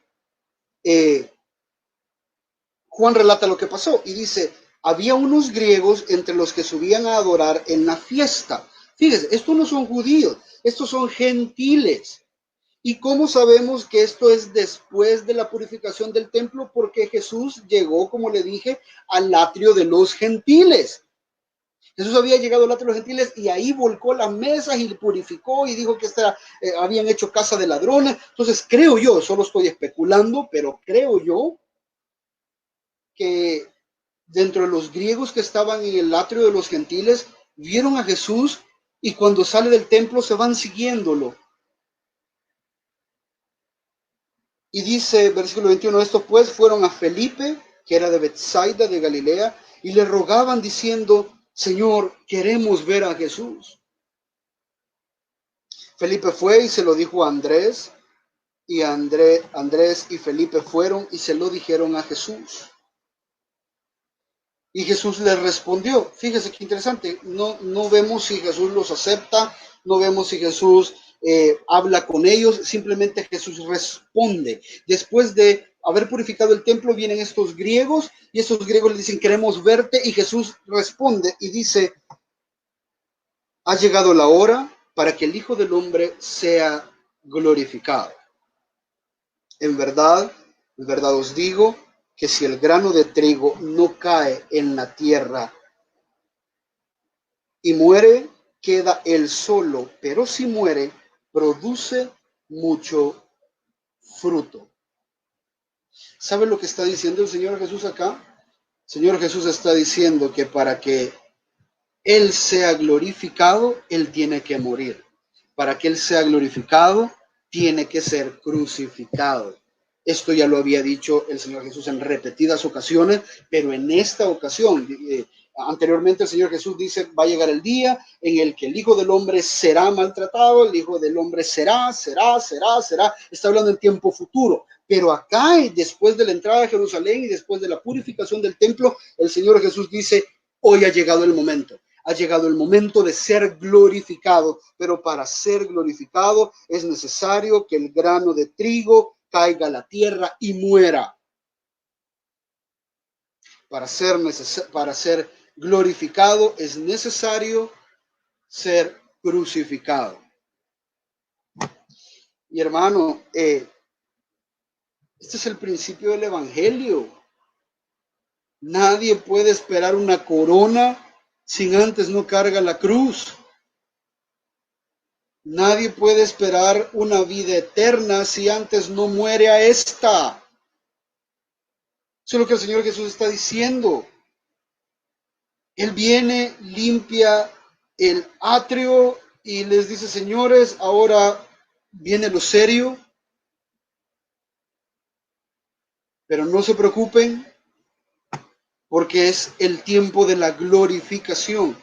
Juan relata lo que pasó y dice, había unos griegos entre los que subían a adorar en la fiesta. Fíjese, estos no son judíos, estos son gentiles. ¿Y cómo sabemos que esto es después de la purificación del templo? Porque Jesús llegó, como le dije, al atrio de los gentiles. Jesús había llegado al atrio de los gentiles y ahí volcó las mesas y purificó y dijo que habían hecho casa de ladrones. Entonces creo yo, solo estoy especulando, pero creo yo que dentro de los griegos que estaban en el atrio de los gentiles vieron a Jesús y cuando sale del templo se van siguiéndolo. Y dice, versículo 21, estos pues fueron a Felipe, que era de Betsaida de Galilea, y le rogaban diciendo, Señor, queremos ver a Jesús. Felipe fue y se lo dijo a Andrés, y Andrés y Felipe fueron y se lo dijeron a Jesús. Y Jesús les respondió. Fíjese qué interesante, no vemos si Jesús los acepta, no vemos si Jesús habla con ellos, simplemente Jesús responde. Después de haber purificado el templo, vienen estos griegos y estos griegos le dicen, queremos verte, y Jesús responde y dice, ha llegado la hora para que el Hijo del Hombre sea glorificado. En verdad os digo que si el grano de trigo no cae en la tierra y muere, queda él solo, pero si muere, produce mucho fruto. ¿Sabe lo que está diciendo el Señor Jesús acá? El Señor Jesús está diciendo que para que Él sea glorificado, Él tiene que morir. Para que Él sea glorificado, tiene que ser crucificado. Esto ya lo había dicho el Señor Jesús en repetidas ocasiones, pero en esta ocasión, anteriormente el Señor Jesús dice, va a llegar el día en el que el Hijo del Hombre será maltratado, el Hijo del Hombre será. Está hablando en tiempo futuro. Pero acá, después de la entrada a Jerusalén y después de la purificación del templo, el Señor Jesús dice, hoy ha llegado el momento. Ha llegado el momento de ser glorificado, pero para ser glorificado es necesario que el grano de trigo caiga a la tierra y muera. Para ser glorificado es necesario ser crucificado. Y hermano, este es el principio del evangelio. Nadie puede esperar una corona sin antes no carga la cruz. Nadie puede esperar una vida eterna si antes no muere a esta. Eso es lo que el Señor Jesús está diciendo. Él viene, limpia el atrio y les dice, señores, ahora viene lo serio, pero no se preocupen porque es el tiempo de la glorificación.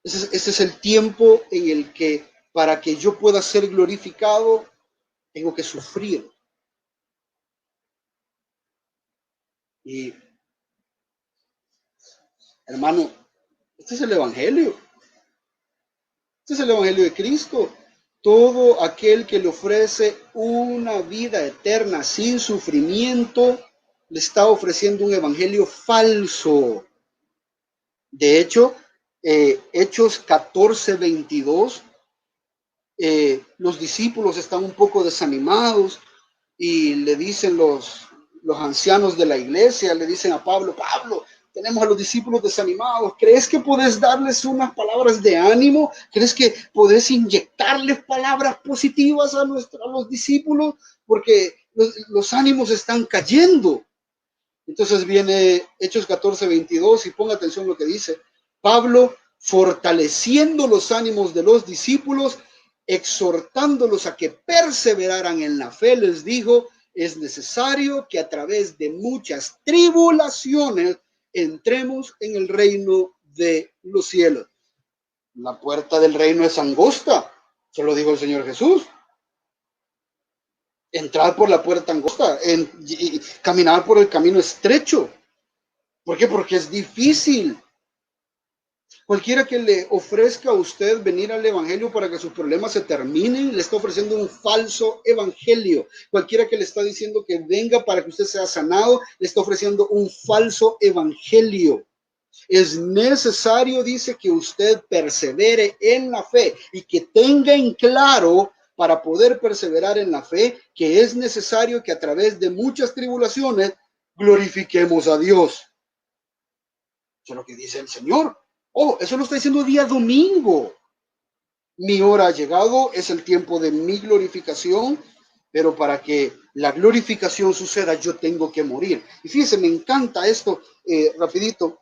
Ese es el tiempo en el que para que yo pueda ser glorificado, tengo que sufrir. Y, hermano, este es el Evangelio. Este es el Evangelio de Cristo. Todo aquel que le ofrece una vida eterna sin sufrimiento, le está ofreciendo un evangelio falso. De hecho, Hechos 14:22, los discípulos están un poco desanimados y le dicen los ancianos de la iglesia, le dicen a Pablo, tenemos a los discípulos desanimados, ¿crees que podés darles unas palabras de ánimo? ¿Crees que podés inyectarles palabras positivas a los discípulos? Porque los ánimos están cayendo. Entonces viene Hechos 14:22 y ponga atención a lo que dice. Pablo, fortaleciendo los ánimos de los discípulos, exhortándolos a que perseveraran en la fe, les dijo, es necesario que a través de muchas tribulaciones entremos en el reino de los cielos. La puerta del reino es angosta, se lo dijo el Señor Jesús. Entrar por la puerta angosta, y caminar por el camino estrecho. ¿Por qué? Porque es difícil. Cualquiera que le ofrezca a usted venir al evangelio para que sus problemas se terminen, le está ofreciendo un falso evangelio. Cualquiera que le está diciendo que venga para que usted sea sanado, le está ofreciendo un falso evangelio. Es necesario, dice, que usted persevere en la fe y que tenga en claro para poder perseverar en la fe que es necesario que a través de muchas tribulaciones glorifiquemos a Dios. Eso es lo que dice el Señor. Oh, eso lo está diciendo día domingo. Mi hora ha llegado, es el tiempo de mi glorificación, pero para que la glorificación suceda, yo tengo que morir. Y fíjense, me encanta esto, rapidito.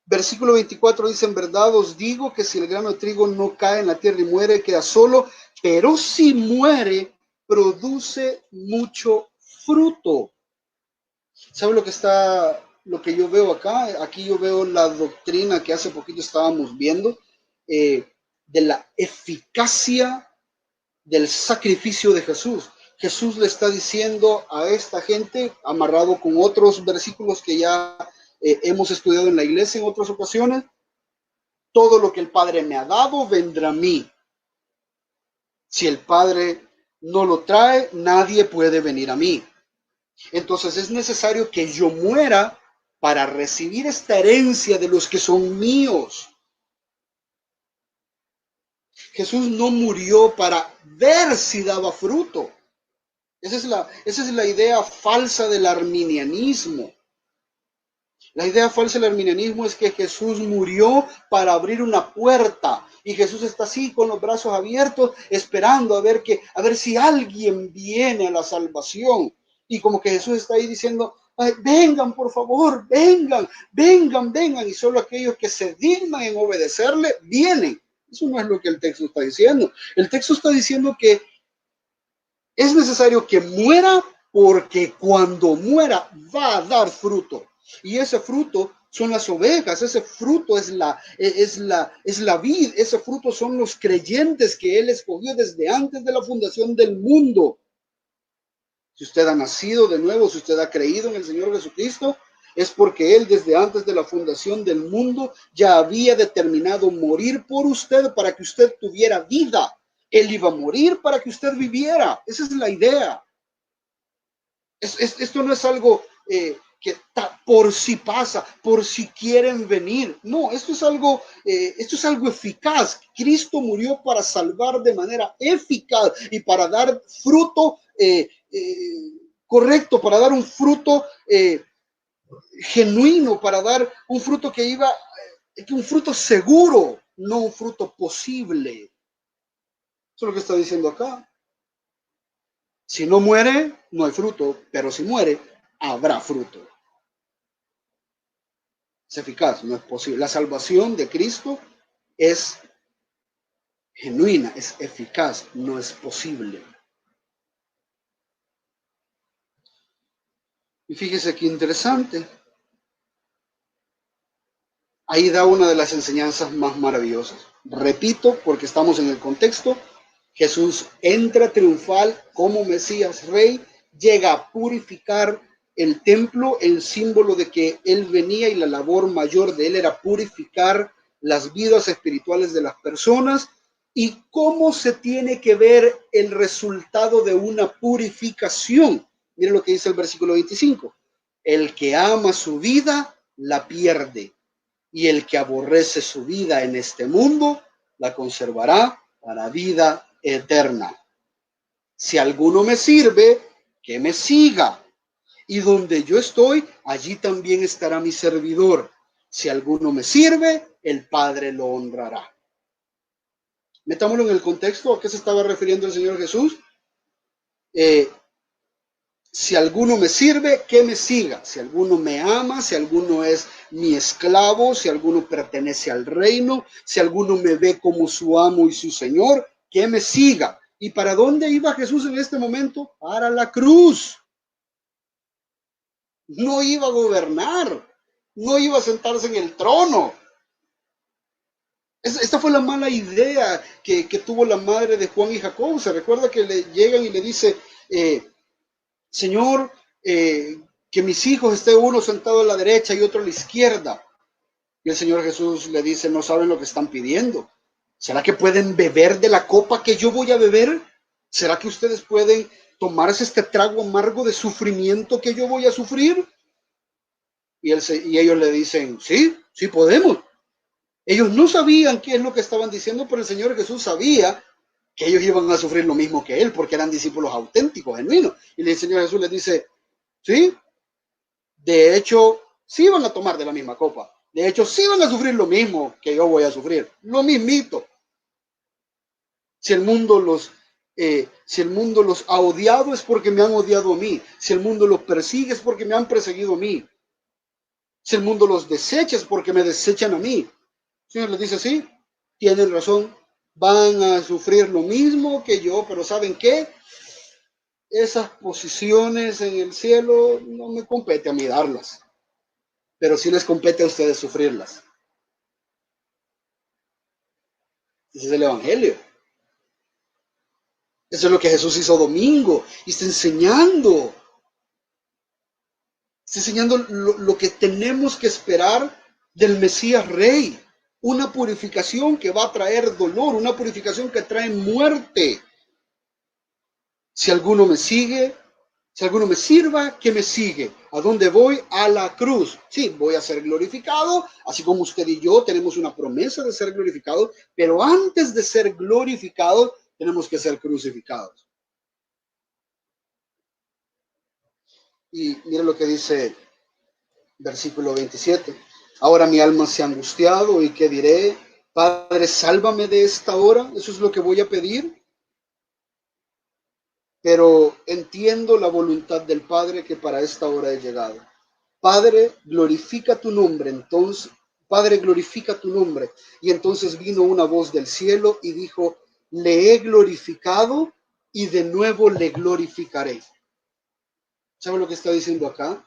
Versículo 24 dice, en verdad os digo que si el grano de trigo no cae en la tierra y muere, queda solo, pero si muere, produce mucho fruto. ¿Sabe lo que yo veo acá? Aquí yo veo la doctrina que hace poquito estábamos viendo, de la eficacia del sacrificio de Jesús. Jesús le está diciendo a esta gente, amarrado con otros versículos que ya hemos estudiado en la iglesia en otras ocasiones, todo lo que el Padre me ha dado vendrá a mí. Si el Padre no lo trae, nadie puede venir a mí. Entonces es necesario que yo muera para recibir esta herencia de los que son míos. Jesús no murió para ver si daba fruto. Esa es la idea falsa del arminianismo. La idea falsa del arminianismo es que Jesús murió para abrir una puerta y Jesús está así con los brazos abiertos esperando a ver si alguien viene a la salvación. Y como que Jesús está ahí diciendo, ay, vengan por favor, vengan, vengan, vengan. Y solo aquellos que se dignan en obedecerle vienen. Eso no es lo que el texto está diciendo. El texto está diciendo que es necesario que muera porque cuando muera va a dar fruto. Y ese fruto son las ovejas, ese fruto es la vid, ese fruto son los creyentes que Él escogió desde antes de la fundación del mundo. Si usted ha nacido de nuevo, si usted ha creído en el Señor Jesucristo, es porque Él desde antes de la fundación del mundo ya había determinado morir por usted para que usted tuviera vida. Él iba a morir para que usted viviera. Esa es la idea. Esto no es algo que por si pasa, por si quieren venir. No, esto es algo eficaz. Cristo murió para salvar de manera eficaz y para dar fruto correcto, para dar un fruto genuino, para dar un fruto un fruto seguro, no un fruto posible. Eso es lo que está diciendo acá. Si no muere, no hay fruto, pero si muere, habrá fruto. Es eficaz, no es posible. La salvación de Cristo es genuina, es eficaz, no es posible. Y fíjese qué interesante. Ahí da una de las enseñanzas más maravillosas. Repito, porque estamos en el contexto, Jesús entra triunfal como Mesías Rey, llega a purificar el templo, el símbolo de que Él venía y la labor mayor de Él era purificar las vidas espirituales de las personas. ¿Y cómo se tiene que ver el resultado de una purificación? Miren lo que dice el versículo 25. El que ama su vida, la pierde. Y el que aborrece su vida en este mundo, la conservará para vida eterna. Si alguno me sirve, que me siga. Y donde yo estoy, allí también estará mi servidor. Si alguno me sirve, el Padre lo honrará. Metámoslo en el contexto. ¿A qué se estaba refiriendo el Señor Jesús? Si alguno me sirve, que me siga. Si alguno me ama, si alguno es mi esclavo, si alguno pertenece al reino, si alguno me ve como su amo y su Señor, que me siga. ¿Y para dónde iba Jesús en este momento? Para la cruz. No iba a gobernar, no iba a sentarse en el trono. Esta fue la mala idea que tuvo la madre de Juan y Jacob. Se recuerda que le llegan y le dice, Señor, que mis hijos esté uno sentado a la derecha y otro a la izquierda. Y el Señor Jesús le dice, no saben lo que están pidiendo. ¿Será que pueden beber de la copa que yo voy a beber? ¿Será que ustedes pueden tomarse este trago amargo de sufrimiento que yo voy a sufrir? Y ellos le dicen, sí, sí podemos. Ellos no sabían qué es lo que estaban diciendo, pero el Señor Jesús sabía que ellos iban a sufrir lo mismo que él, porque eran discípulos auténticos, genuinos. Y el Señor Jesús les dice, sí, de hecho, sí van a tomar de la misma copa. De hecho, sí van a sufrir lo mismo que yo voy a sufrir, lo mismito. Si el mundo los ha odiado es porque me han odiado a mí. Si el mundo los persigue es porque me han perseguido a mí. Si el mundo los desecha es porque me desechan a mí. El Señor les dice, sí, tienen razón, van a sufrir lo mismo que yo, pero ¿saben qué? Esas posiciones en el cielo no me compete a mí darlas, pero sí les compete a ustedes sufrirlas. Ese es el Evangelio. Eso es lo que Jesús hizo domingo y está enseñando. Está enseñando lo que tenemos que esperar del Mesías Rey. Una purificación que va a traer dolor, una purificación que trae muerte. Si alguno me sigue, si alguno me sirva, que me sigue. ¿A dónde voy? A la cruz. Sí, voy a ser glorificado, así como usted y yo tenemos una promesa de ser glorificados, pero antes de ser glorificados, tenemos que ser crucificados. Y mire lo que dice versículo 27. Ahora mi alma se ha angustiado y ¿qué diré? Padre, sálvame de esta hora. Eso es lo que voy a pedir. Pero entiendo la voluntad del Padre que para esta hora he llegado. Padre, glorifica tu nombre. Entonces, Padre, glorifica tu nombre. Y entonces vino una voz del cielo y dijo, le he glorificado y de nuevo le glorificaré. ¿Sabe lo que está diciendo acá?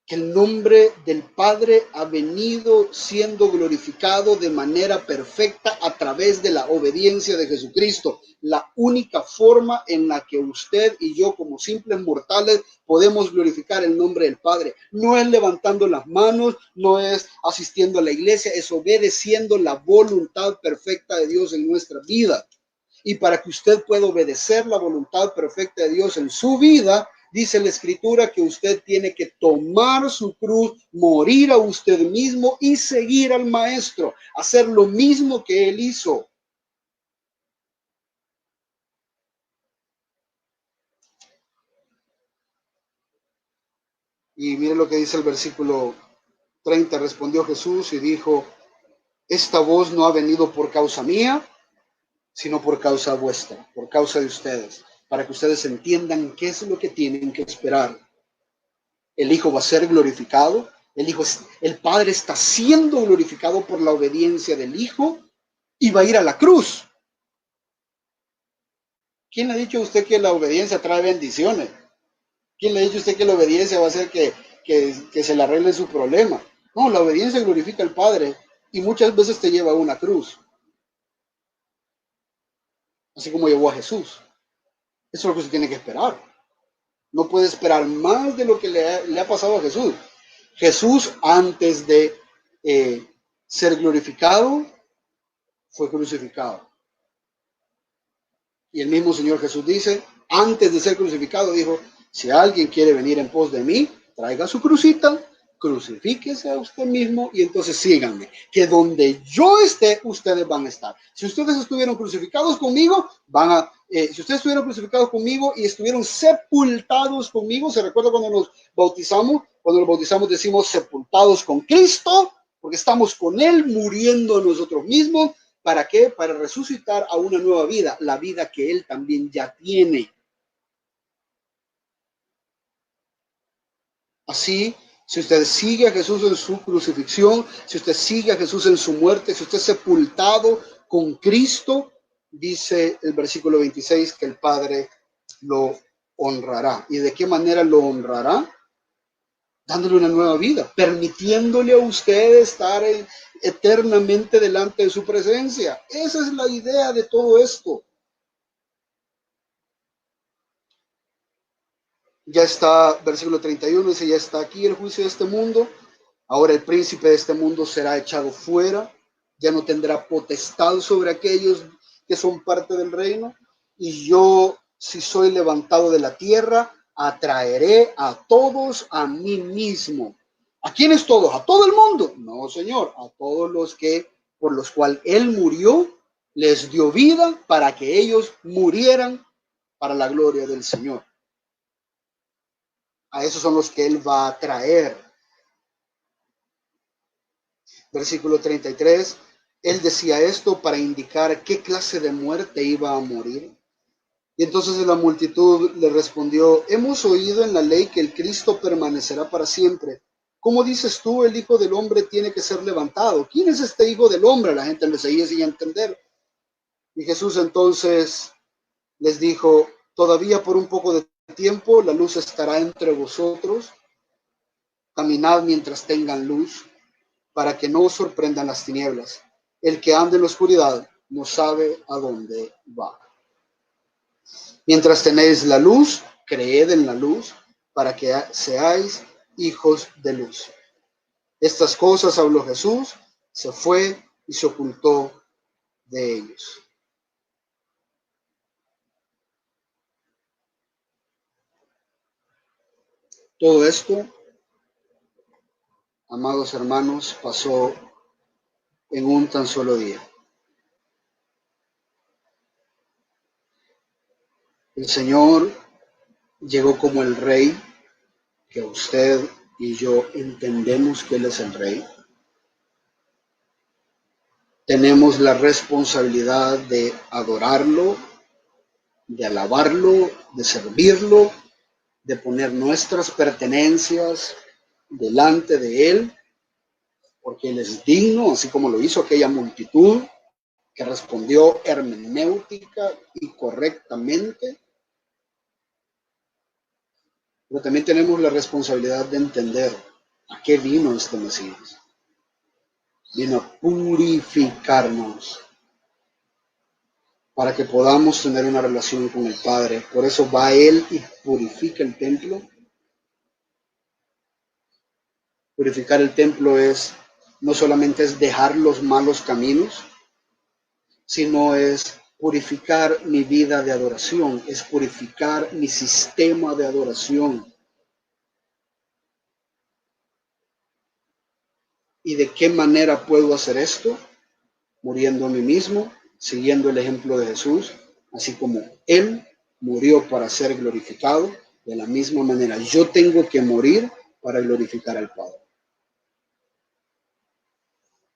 Que el nombre del Padre ha venido siendo glorificado de manera perfecta a través de la obediencia de Jesucristo. La única forma en la que usted y yo como simples mortales podemos glorificar el nombre del Padre. No es levantando las manos, no es asistiendo a la iglesia, es obedeciendo la voluntad perfecta de Dios en nuestra vida. Y para que usted pueda obedecer la voluntad perfecta de Dios en su vida, dice la Escritura que usted tiene que tomar su cruz, morir a usted mismo y seguir al Maestro, hacer lo mismo que Él hizo. Y mire lo que dice el versículo 30. Respondió Jesús y dijo, esta voz no ha venido por causa mía, sino por causa vuestra, por causa de ustedes, para que ustedes entiendan qué es lo que tienen que esperar. El Hijo va a ser glorificado, el Padre está siendo glorificado por la obediencia del Hijo y va a ir a la cruz. ¿Quién le ha dicho a usted que la obediencia trae bendiciones? ¿Quién le ha dicho a usted que la obediencia va a hacer que se le arregle su problema? No, la obediencia glorifica al Padre y muchas veces te lleva a una cruz, así como llevó a Jesús. Eso es lo que se tiene que esperar. No puede esperar más de lo que le ha pasado a Jesús. Jesús, antes de ser glorificado, fue crucificado. Y el mismo Señor Jesús dice, antes de ser crucificado, dijo, si alguien quiere venir en pos de mí, traiga su crucita, crucifíquese a usted mismo y entonces síganme, que donde yo esté, ustedes van a estar. Si ustedes estuvieron crucificados conmigo, si ustedes estuvieron crucificados conmigo y estuvieron sepultados conmigo, ¿se recuerda cuando nos bautizamos? Cuando nos bautizamos decimos sepultados con Cristo, porque estamos con Él muriendo nosotros mismos. ¿Para qué? Para resucitar a una nueva vida, la vida que Él también ya tiene. Así, si usted sigue a Jesús en su crucifixión, si usted sigue a Jesús en su muerte, si usted es sepultado con Cristo, dice el versículo 26 que el Padre lo honrará. ¿Y de qué manera lo honrará? Dándole una nueva vida, permitiéndole a usted estar eternamente delante de su presencia. Esa es la idea de todo esto. Ya está, versículo 31 dice, ya está aquí el juicio de este mundo. Ahora el príncipe de este mundo será echado fuera, ya no tendrá potestad sobre aquellos que son parte del reino. Y yo, si soy levantado de la tierra, atraeré a todos a mí mismo. ¿A quiénes todos? ¿A todo el mundo? No, Señor, a todos los que por los cuales Él murió, les dio vida para que ellos murieran para la gloria del Señor. A esos son los que Él va a traer. Versículo 33, él decía esto para indicar qué clase de muerte iba a morir. Y entonces la multitud le respondió, hemos oído en la ley que el Cristo permanecerá para siempre. ¿Cómo dices tú, el Hijo del Hombre tiene que ser levantado? ¿Quién es este Hijo del Hombre? La gente le seguía sin entender. Y Jesús entonces les dijo, todavía por un poco de tiempo la luz estará entre vosotros. Caminad mientras tengan luz, para que no os sorprendan las tinieblas. El que anda en la oscuridad no sabe a dónde va. Mientras tenéis la luz, creed en la luz, para que seáis hijos de luz. Estas cosas habló Jesús, se fue y se ocultó de ellos. Todo esto, amados hermanos, pasó en un tan solo día. El Señor llegó como el Rey, que usted y yo entendemos que Él es el Rey. Tenemos la responsabilidad de adorarlo, de alabarlo, de servirlo, de poner nuestras pertenencias delante de Él, porque Él es digno, así como lo hizo aquella multitud que respondió hermenéutica y correctamente. Pero también tenemos la responsabilidad de entender a qué vino este Mesías. Vino a purificarnos para que podamos tener una relación con el Padre. Por eso va Él y purifica el templo. Purificar el templo es no solamente es dejar los malos caminos, sino es purificar mi vida de adoración, es purificar mi sistema de adoración. ¿Y de qué manera puedo hacer esto? Muriendo a mí mismo, siguiendo el ejemplo de Jesús, así como Él murió para ser glorificado, de la misma manera yo tengo que morir para glorificar al Padre.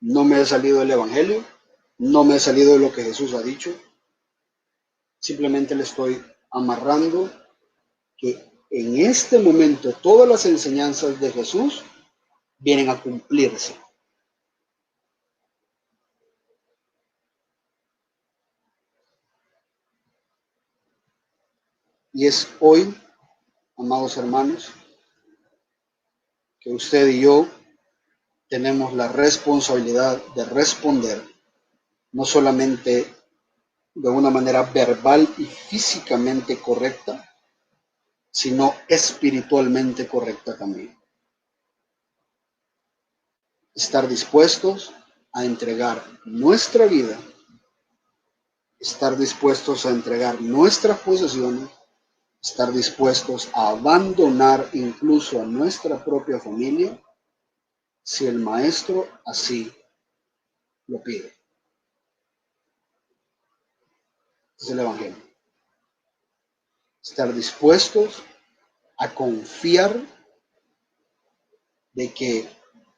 No me he salido del Evangelio, no me he salido de lo que Jesús ha dicho, simplemente le estoy amarrando que en este momento todas las enseñanzas de Jesús vienen a cumplirse. Y es hoy, amados hermanos, que usted y yo tenemos la responsabilidad de responder, no solamente de una manera verbal y físicamente correcta, sino espiritualmente correcta también. Estar dispuestos a entregar nuestra vida, estar dispuestos a entregar nuestras posesiones, estar dispuestos a abandonar incluso a nuestra propia familia, si el maestro así lo pide. Es el Evangelio. Estar dispuestos a confiar de que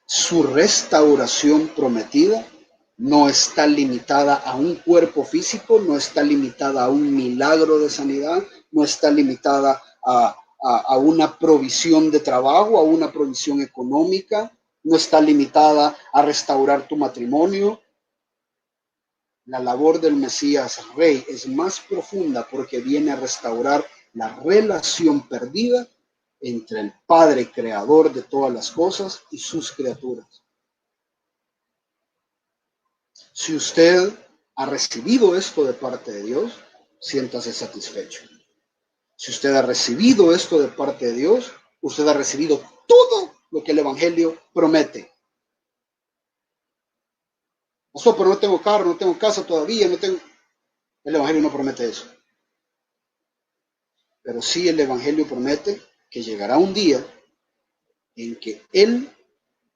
su restauración prometida no está limitada a un cuerpo físico, no está limitada a un milagro de sanidad, no está limitada a una provisión de trabajo, a una provisión económica, no está limitada a restaurar tu matrimonio. La labor del Mesías Rey es más profunda porque viene a restaurar la relación perdida entre el Padre creador de todas las cosas y sus criaturas. Si usted ha recibido esto de parte de Dios, siéntase satisfecho. Si usted ha recibido esto de parte de Dios, usted ha recibido todo lo que el Evangelio promete. Pastor, pero no tengo carro, no tengo casa todavía, no tengo... El Evangelio no promete eso. Pero sí el Evangelio promete que llegará un día en que Él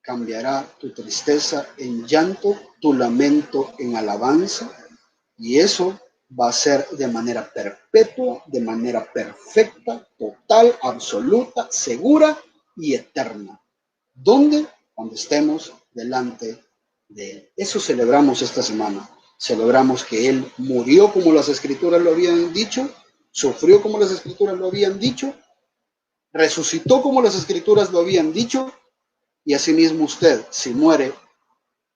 cambiará tu tristeza en llanto, tu lamento en alabanza, y eso va a ser de manera perpetua, de manera perfecta, total, absoluta, segura y eterna. ¿Dónde? Cuando estemos delante de Él. Eso celebramos esta semana. Celebramos que Él murió como las Escrituras lo habían dicho, sufrió como las Escrituras lo habían dicho, resucitó como las Escrituras lo habían dicho, y asimismo usted, si muere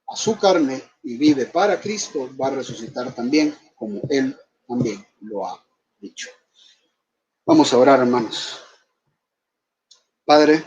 a su carne y vive para Cristo, va a resucitar también como Él también lo ha dicho. Vamos a orar, hermanos. Padre,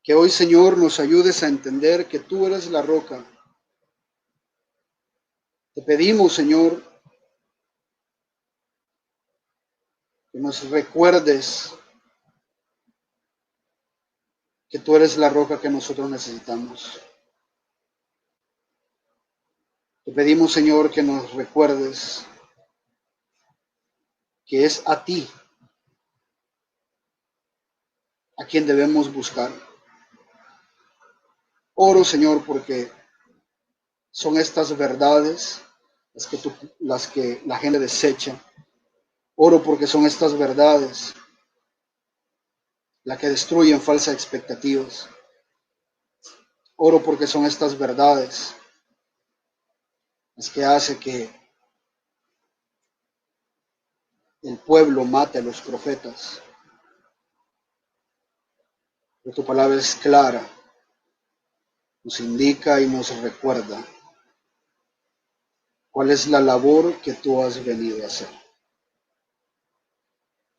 que hoy, Señor, nos ayudes a entender que tú eres la roca. Te pedimos, Señor, que nos recuerdes que tú eres la roca que nosotros necesitamos. Te pedimos, Señor, que nos recuerdes que es a ti a quien debemos buscar. Oro, Señor, porque son estas verdades las que la gente desecha. Oro porque son estas verdades las que destruyen falsas expectativas. Oro porque son estas verdades las que hace que el pueblo mate a los profetas. Pero tu palabra es clara, nos indica y nos recuerda cuál es la labor que tú has venido a hacer.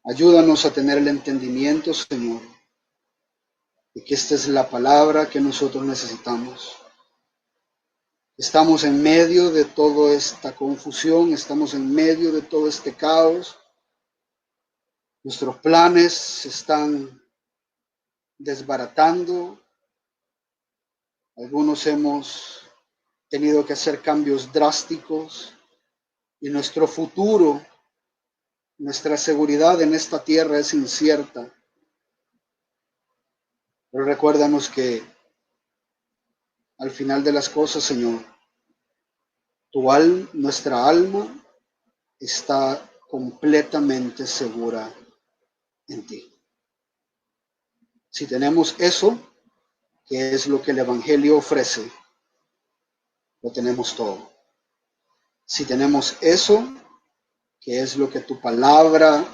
Ayúdanos a tener el entendimiento, Señor, de que esta es la palabra que nosotros necesitamos. Estamos en medio de toda esta confusión, estamos en medio de todo este caos. Nuestros planes se están desbaratando. Algunos hemos tenido que hacer cambios drásticos y nuestro futuro, nuestra seguridad en esta tierra es incierta. Pero recuérdanos que al final de las cosas, Señor, nuestra alma está completamente segura en ti. Si tenemos eso, que es lo que el Evangelio ofrece, lo tenemos todo. Si tenemos eso, que es lo que tu palabra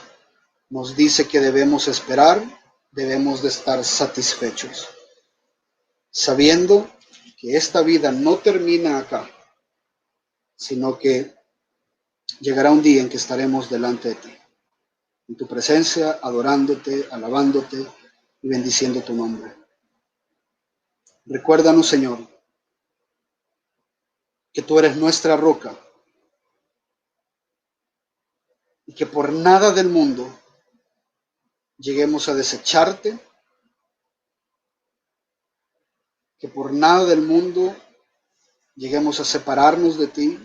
nos dice que debemos esperar, debemos de estar satisfechos, sabiendo que esta vida no termina acá, sino que llegará un día en que estaremos delante de ti, en tu presencia, adorándote, alabándote y bendiciendo tu nombre. Recuérdanos, Señor, que tú eres nuestra roca y que por nada del mundo lleguemos a desecharte, que por nada del mundo lleguemos a separarnos de ti,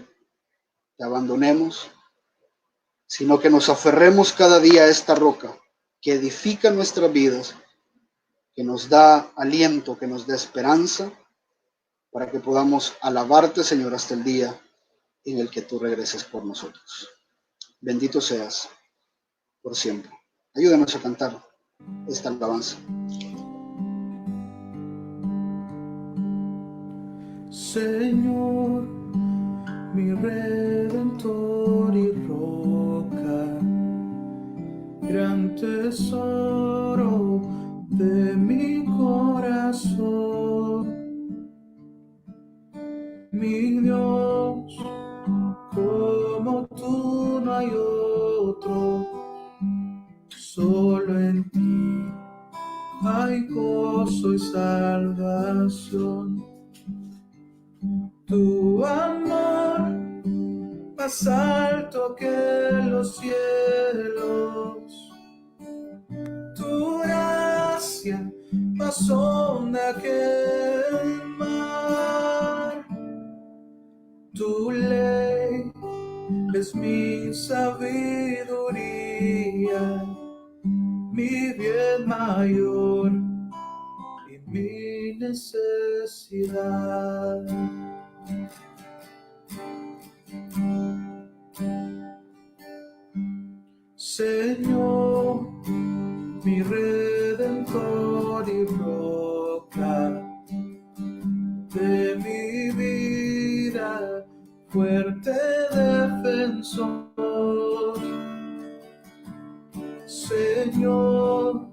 te abandonemos, sino que nos aferremos cada día a esta roca que edifica nuestras vidas, que nos da aliento, que nos da esperanza, para que podamos alabarte, Señor, hasta el día en el que tú regreses por nosotros. Bendito seas por siempre. Ayúdanos a cantar esta alabanza. Señor, mi redentor y roca, gran tesoro de mi corazón, mi Dios, como tú no hay otro, solo en ti hay gozo y salvación. Tu amor más alto que los cielos, tu gracia más honda que el mar, tu ley es mi sabiduría, mi bien mayor y mi necesidad. Señor, mi redentor y roca de mi vida, fuerte defensor. Señor,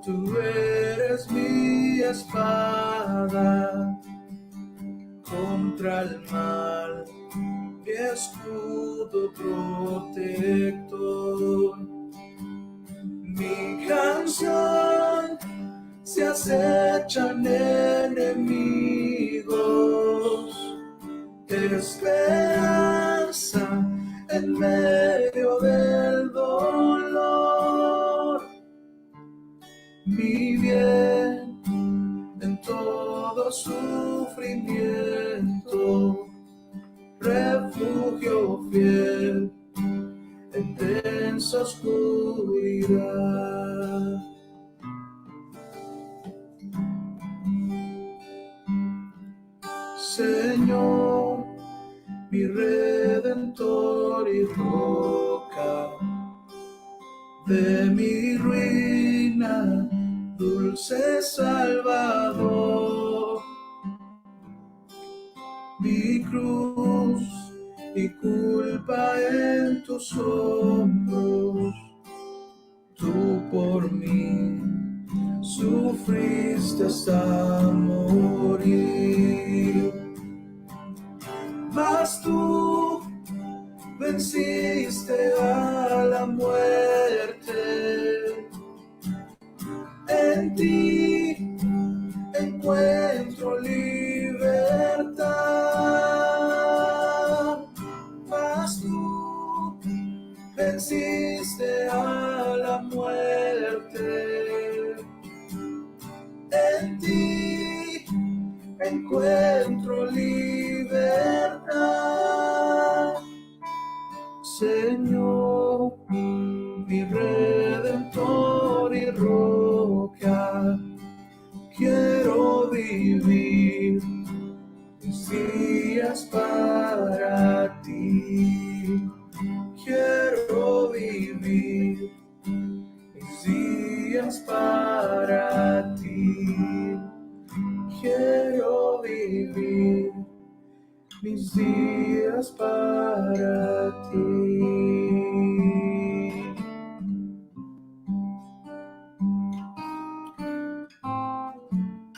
tú eres mi espada contra el mal, mi escudo protector. Mi canción se acechan enemigos, esperanza en medio del dolor, mi bien en todo sufrimiento, refugio fiel en densa oscuridad. Señor, mi redentor y roca de mi ruina, dulce Salvador, mi cruz y culpa en tus hombros, tú por mí sufriste hasta morir, mas tú venciste a la muerte. En ti encuentro libertad, mas tú venciste a la muerte. En ti encuentro libertad. Señor, mi redentor y roca, quiero vivir mis días para ti. Quiero vivir mis días para ti. Quiero vivir mis días para ti.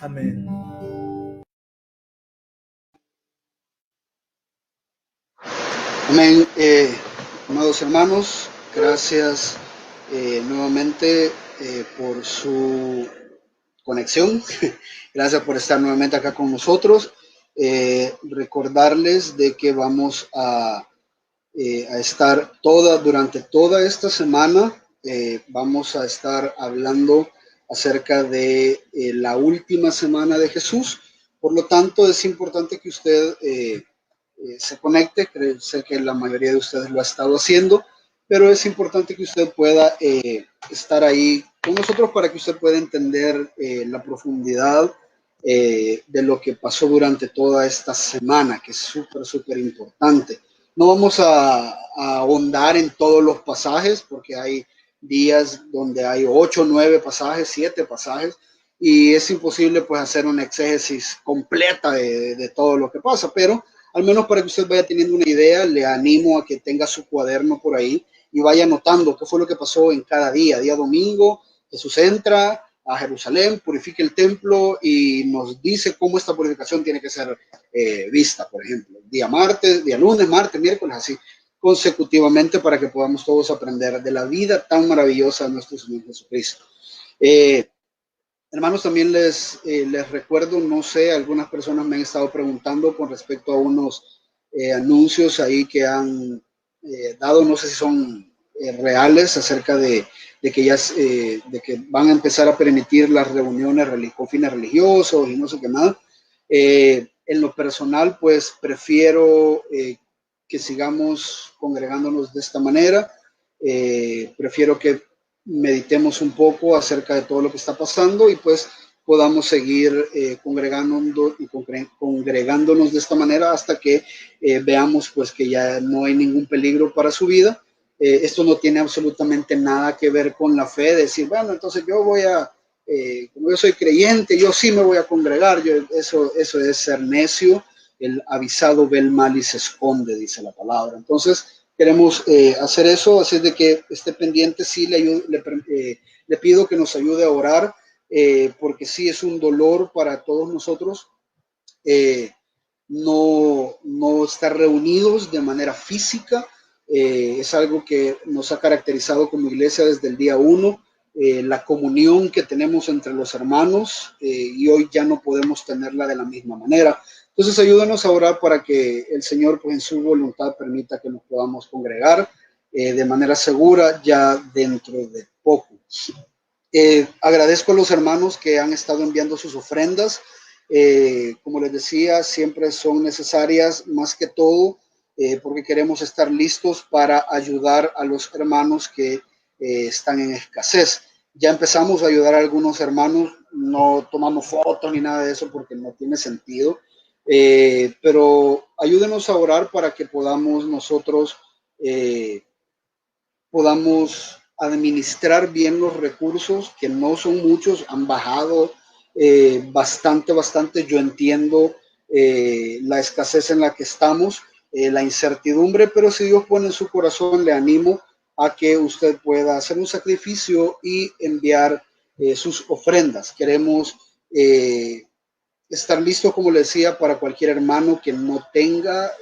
Amén. Amén. Amados hermanos, gracias nuevamente por su conexión. Gracias por estar nuevamente acá con nosotros. Recordarles de que vamos a estar durante toda esta semana. Vamos a estar hablando acerca de la última semana de Jesús. Por lo tanto, es importante que usted se conecte. Sé que la mayoría de ustedes lo ha estado haciendo, pero es importante que usted pueda estar ahí con nosotros para que usted pueda entender la profundidad de lo que pasó durante toda esta semana, que es súper importante. No vamos a ahondar en todos los pasajes porque hay días donde hay 8, 9 pasajes, 7 pasajes, y es imposible pues hacer una exégesis completa de todo lo que pasa, pero al menos para que usted vaya teniendo una idea, le animo a que tenga su cuaderno por ahí y vaya anotando qué fue lo que pasó en cada día. Día domingo, Jesús entra a Jerusalén, purifica el templo y nos dice cómo esta purificación tiene que ser vista, por ejemplo. Día martes, día lunes, martes, miércoles, así consecutivamente para que podamos todos aprender de la vida tan maravillosa de nuestro Señor Jesucristo. Hermanos, también les recuerdo, no sé, algunas personas me han estado preguntando con respecto a unos anuncios ahí que han dado, no sé si son reales, acerca de que ya de que van a empezar a permitir las reuniones con fines religiosos y no sé qué más. En lo personal, pues prefiero que sigamos congregándonos de esta manera. Prefiero que meditemos un poco acerca de todo lo que está pasando y pues podamos seguir congregándonos de esta manera hasta que veamos pues que ya no hay ningún peligro para su vida. Esto no tiene absolutamente nada que ver con la fe, decir, bueno, entonces yo voy a, como yo soy creyente, yo sí me voy a congregar. Eso es ser necio. El avisado ve el mal y se esconde, dice la palabra. Entonces, queremos hacer eso, así de que esté pendiente. Sí, le pido que nos ayude a orar, porque sí es un dolor para todos nosotros no estar reunidos de manera física. Es algo que nos ha caracterizado como iglesia desde el día 1, la comunión que tenemos entre los hermanos, y hoy ya no podemos tenerla de la misma manera. Entonces ayúdanos a orar para que el Señor pues en su voluntad permita que nos podamos congregar de manera segura ya dentro de poco. Agradezco a los hermanos que han estado enviando sus ofrendas. Como les decía, siempre son necesarias más que todo porque queremos estar listos para ayudar a los hermanos que están en escasez. Ya empezamos a ayudar a algunos hermanos, no tomamos fotos ni nada de eso porque no tiene sentido, pero ayúdenos a orar para que podamos nosotros podamos administrar bien los recursos, que no son muchos, han bajado bastante. Yo entiendo la escasez en la que estamos, la incertidumbre, pero si Dios pone en su corazón, le animo a que usted pueda hacer un sacrificio y enviar sus ofrendas. Queremos estar listos, como le decía, para cualquier hermano que no tenga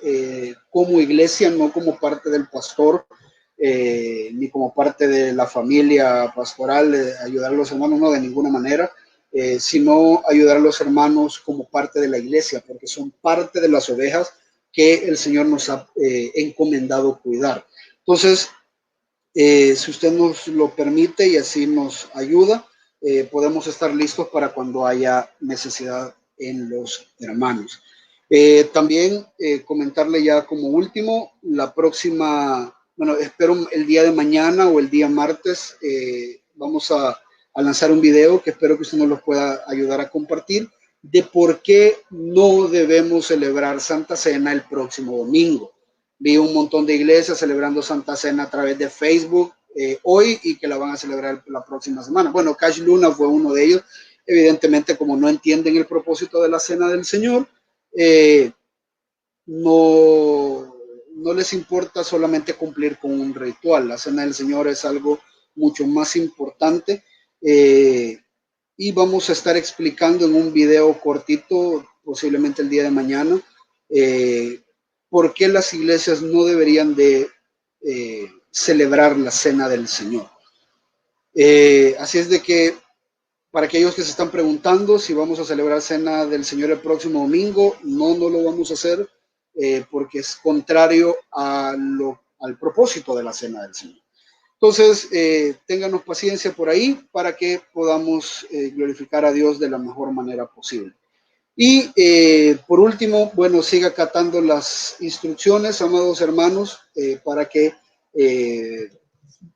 como iglesia, no como parte del pastor, ni como parte de la familia pastoral, ayudar a los hermanos, no de ninguna manera, sino ayudar a los hermanos como parte de la iglesia, porque son parte de las ovejas que el Señor nos ha encomendado cuidar. Entonces, si usted nos lo permite y así nos ayuda, podemos estar listos para cuando haya necesidad en los hermanos. También comentarle ya como último, la próxima, bueno, espero el día de mañana o el día martes, vamos a lanzar un video que espero que usted nos lo pueda ayudar a compartir, de por qué no debemos celebrar Santa Cena el próximo domingo. Vi un montón de iglesias celebrando Santa Cena a través de Facebook hoy y que la van a celebrar la próxima semana. Bueno, Cash Luna fue uno de ellos. Evidentemente, como no entienden el propósito de la Cena del Señor, no les importa solamente cumplir con un ritual. La cena del Señor es algo mucho más importante. Y vamos a estar explicando en un video cortito, posiblemente el día de mañana, por qué las iglesias no deberían de celebrar la cena del Señor. Así es de que para aquellos que se están preguntando si vamos a celebrar cena del Señor el próximo domingo, no lo vamos a hacer porque es contrario al propósito de la cena del Señor. Entonces, ténganos paciencia por ahí para que podamos glorificar a Dios de la mejor manera posible. Y por último, bueno, siga acatando las instrucciones, amados hermanos, para que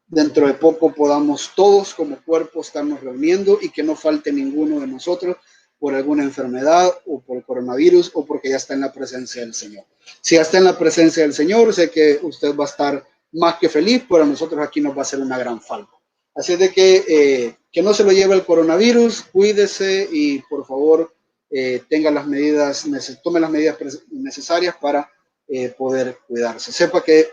dentro de poco podamos todos como cuerpo estarnos reuniendo y que no falte ninguno de nosotros por alguna enfermedad o por el coronavirus o porque ya está en la presencia del Señor. Si ya está en la presencia del Señor, sé que usted va a estar más que feliz, pero a nosotros aquí nos va a hacer una gran falta. Así de que no se lo lleve el coronavirus, cuídese y por favor tenga las medidas, tome las medidas necesarias para poder cuidarse. Sepa que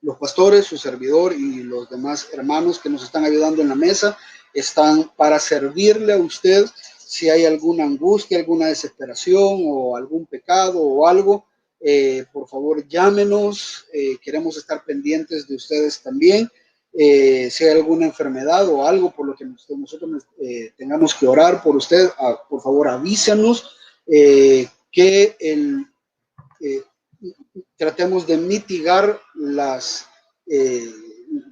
los pastores, su servidor y los demás hermanos que nos están ayudando en la mesa están para servirle a usted. Si hay alguna angustia, alguna desesperación o algún pecado o algo, por favor llámenos. Queremos estar pendientes de ustedes también. Si hay alguna enfermedad o algo por lo que nosotros tengamos que orar por usted, por favor avísenos que tratemos de mitigar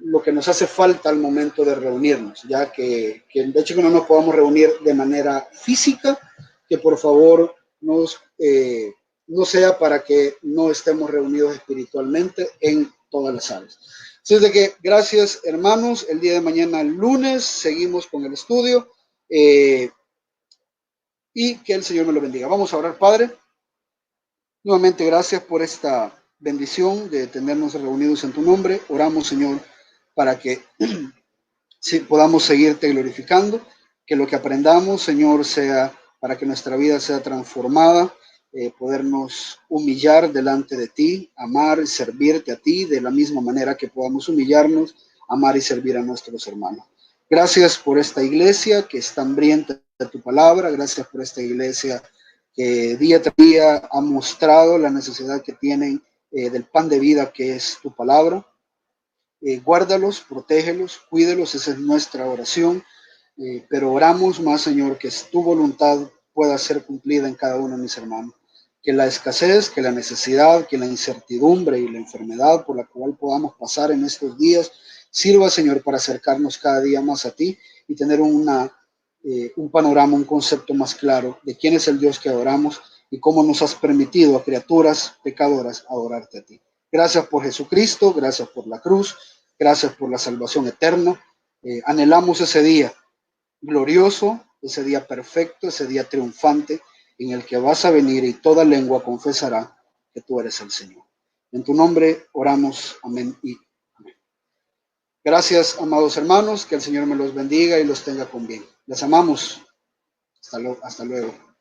lo que nos hace falta al momento de reunirnos, ya que de hecho que no nos podamos reunir de manera física, que por favor no sea para que no estemos reunidos espiritualmente en todas las áreas. Así es de que gracias hermanos, el día de mañana lunes seguimos con el estudio y que el Señor me lo bendiga. Vamos a orar. Padre, nuevamente gracias por esta bendición de tenernos reunidos en tu nombre. Oramos, Señor, para que podamos seguirte glorificando, que lo que aprendamos, Señor, sea para que nuestra vida sea transformada, podernos humillar delante de ti, amar y servirte a ti de la misma manera que podamos humillarnos, amar y servir a nuestros hermanos. Gracias por esta iglesia que es tan hambrienta de tu palabra, gracias por esta iglesia que día tras día ha mostrado la necesidad que tienen del pan de vida que es tu palabra. Guárdalos, protégelos, cuídelos, esa es nuestra oración, pero oramos más, Señor, que tu voluntad pueda ser cumplida en cada uno de mis hermanos, que la escasez, que la necesidad, que la incertidumbre y la enfermedad por la cual podamos pasar en estos días sirva, Señor, para acercarnos cada día más a ti y tener un panorama, un concepto más claro de quién es el Dios que adoramos y cómo nos has permitido a criaturas pecadoras adorarte a ti. Gracias por Jesucristo, gracias por la cruz, gracias por la salvación eterna. Anhelamos ese día glorioso, ese día perfecto, ese día triunfante en el que vas a venir y toda lengua confesará que tú eres el Señor. En tu nombre oramos, amén y amén. Gracias, amados hermanos, que el Señor me los bendiga y los tenga con bien. Les amamos. Hasta luego.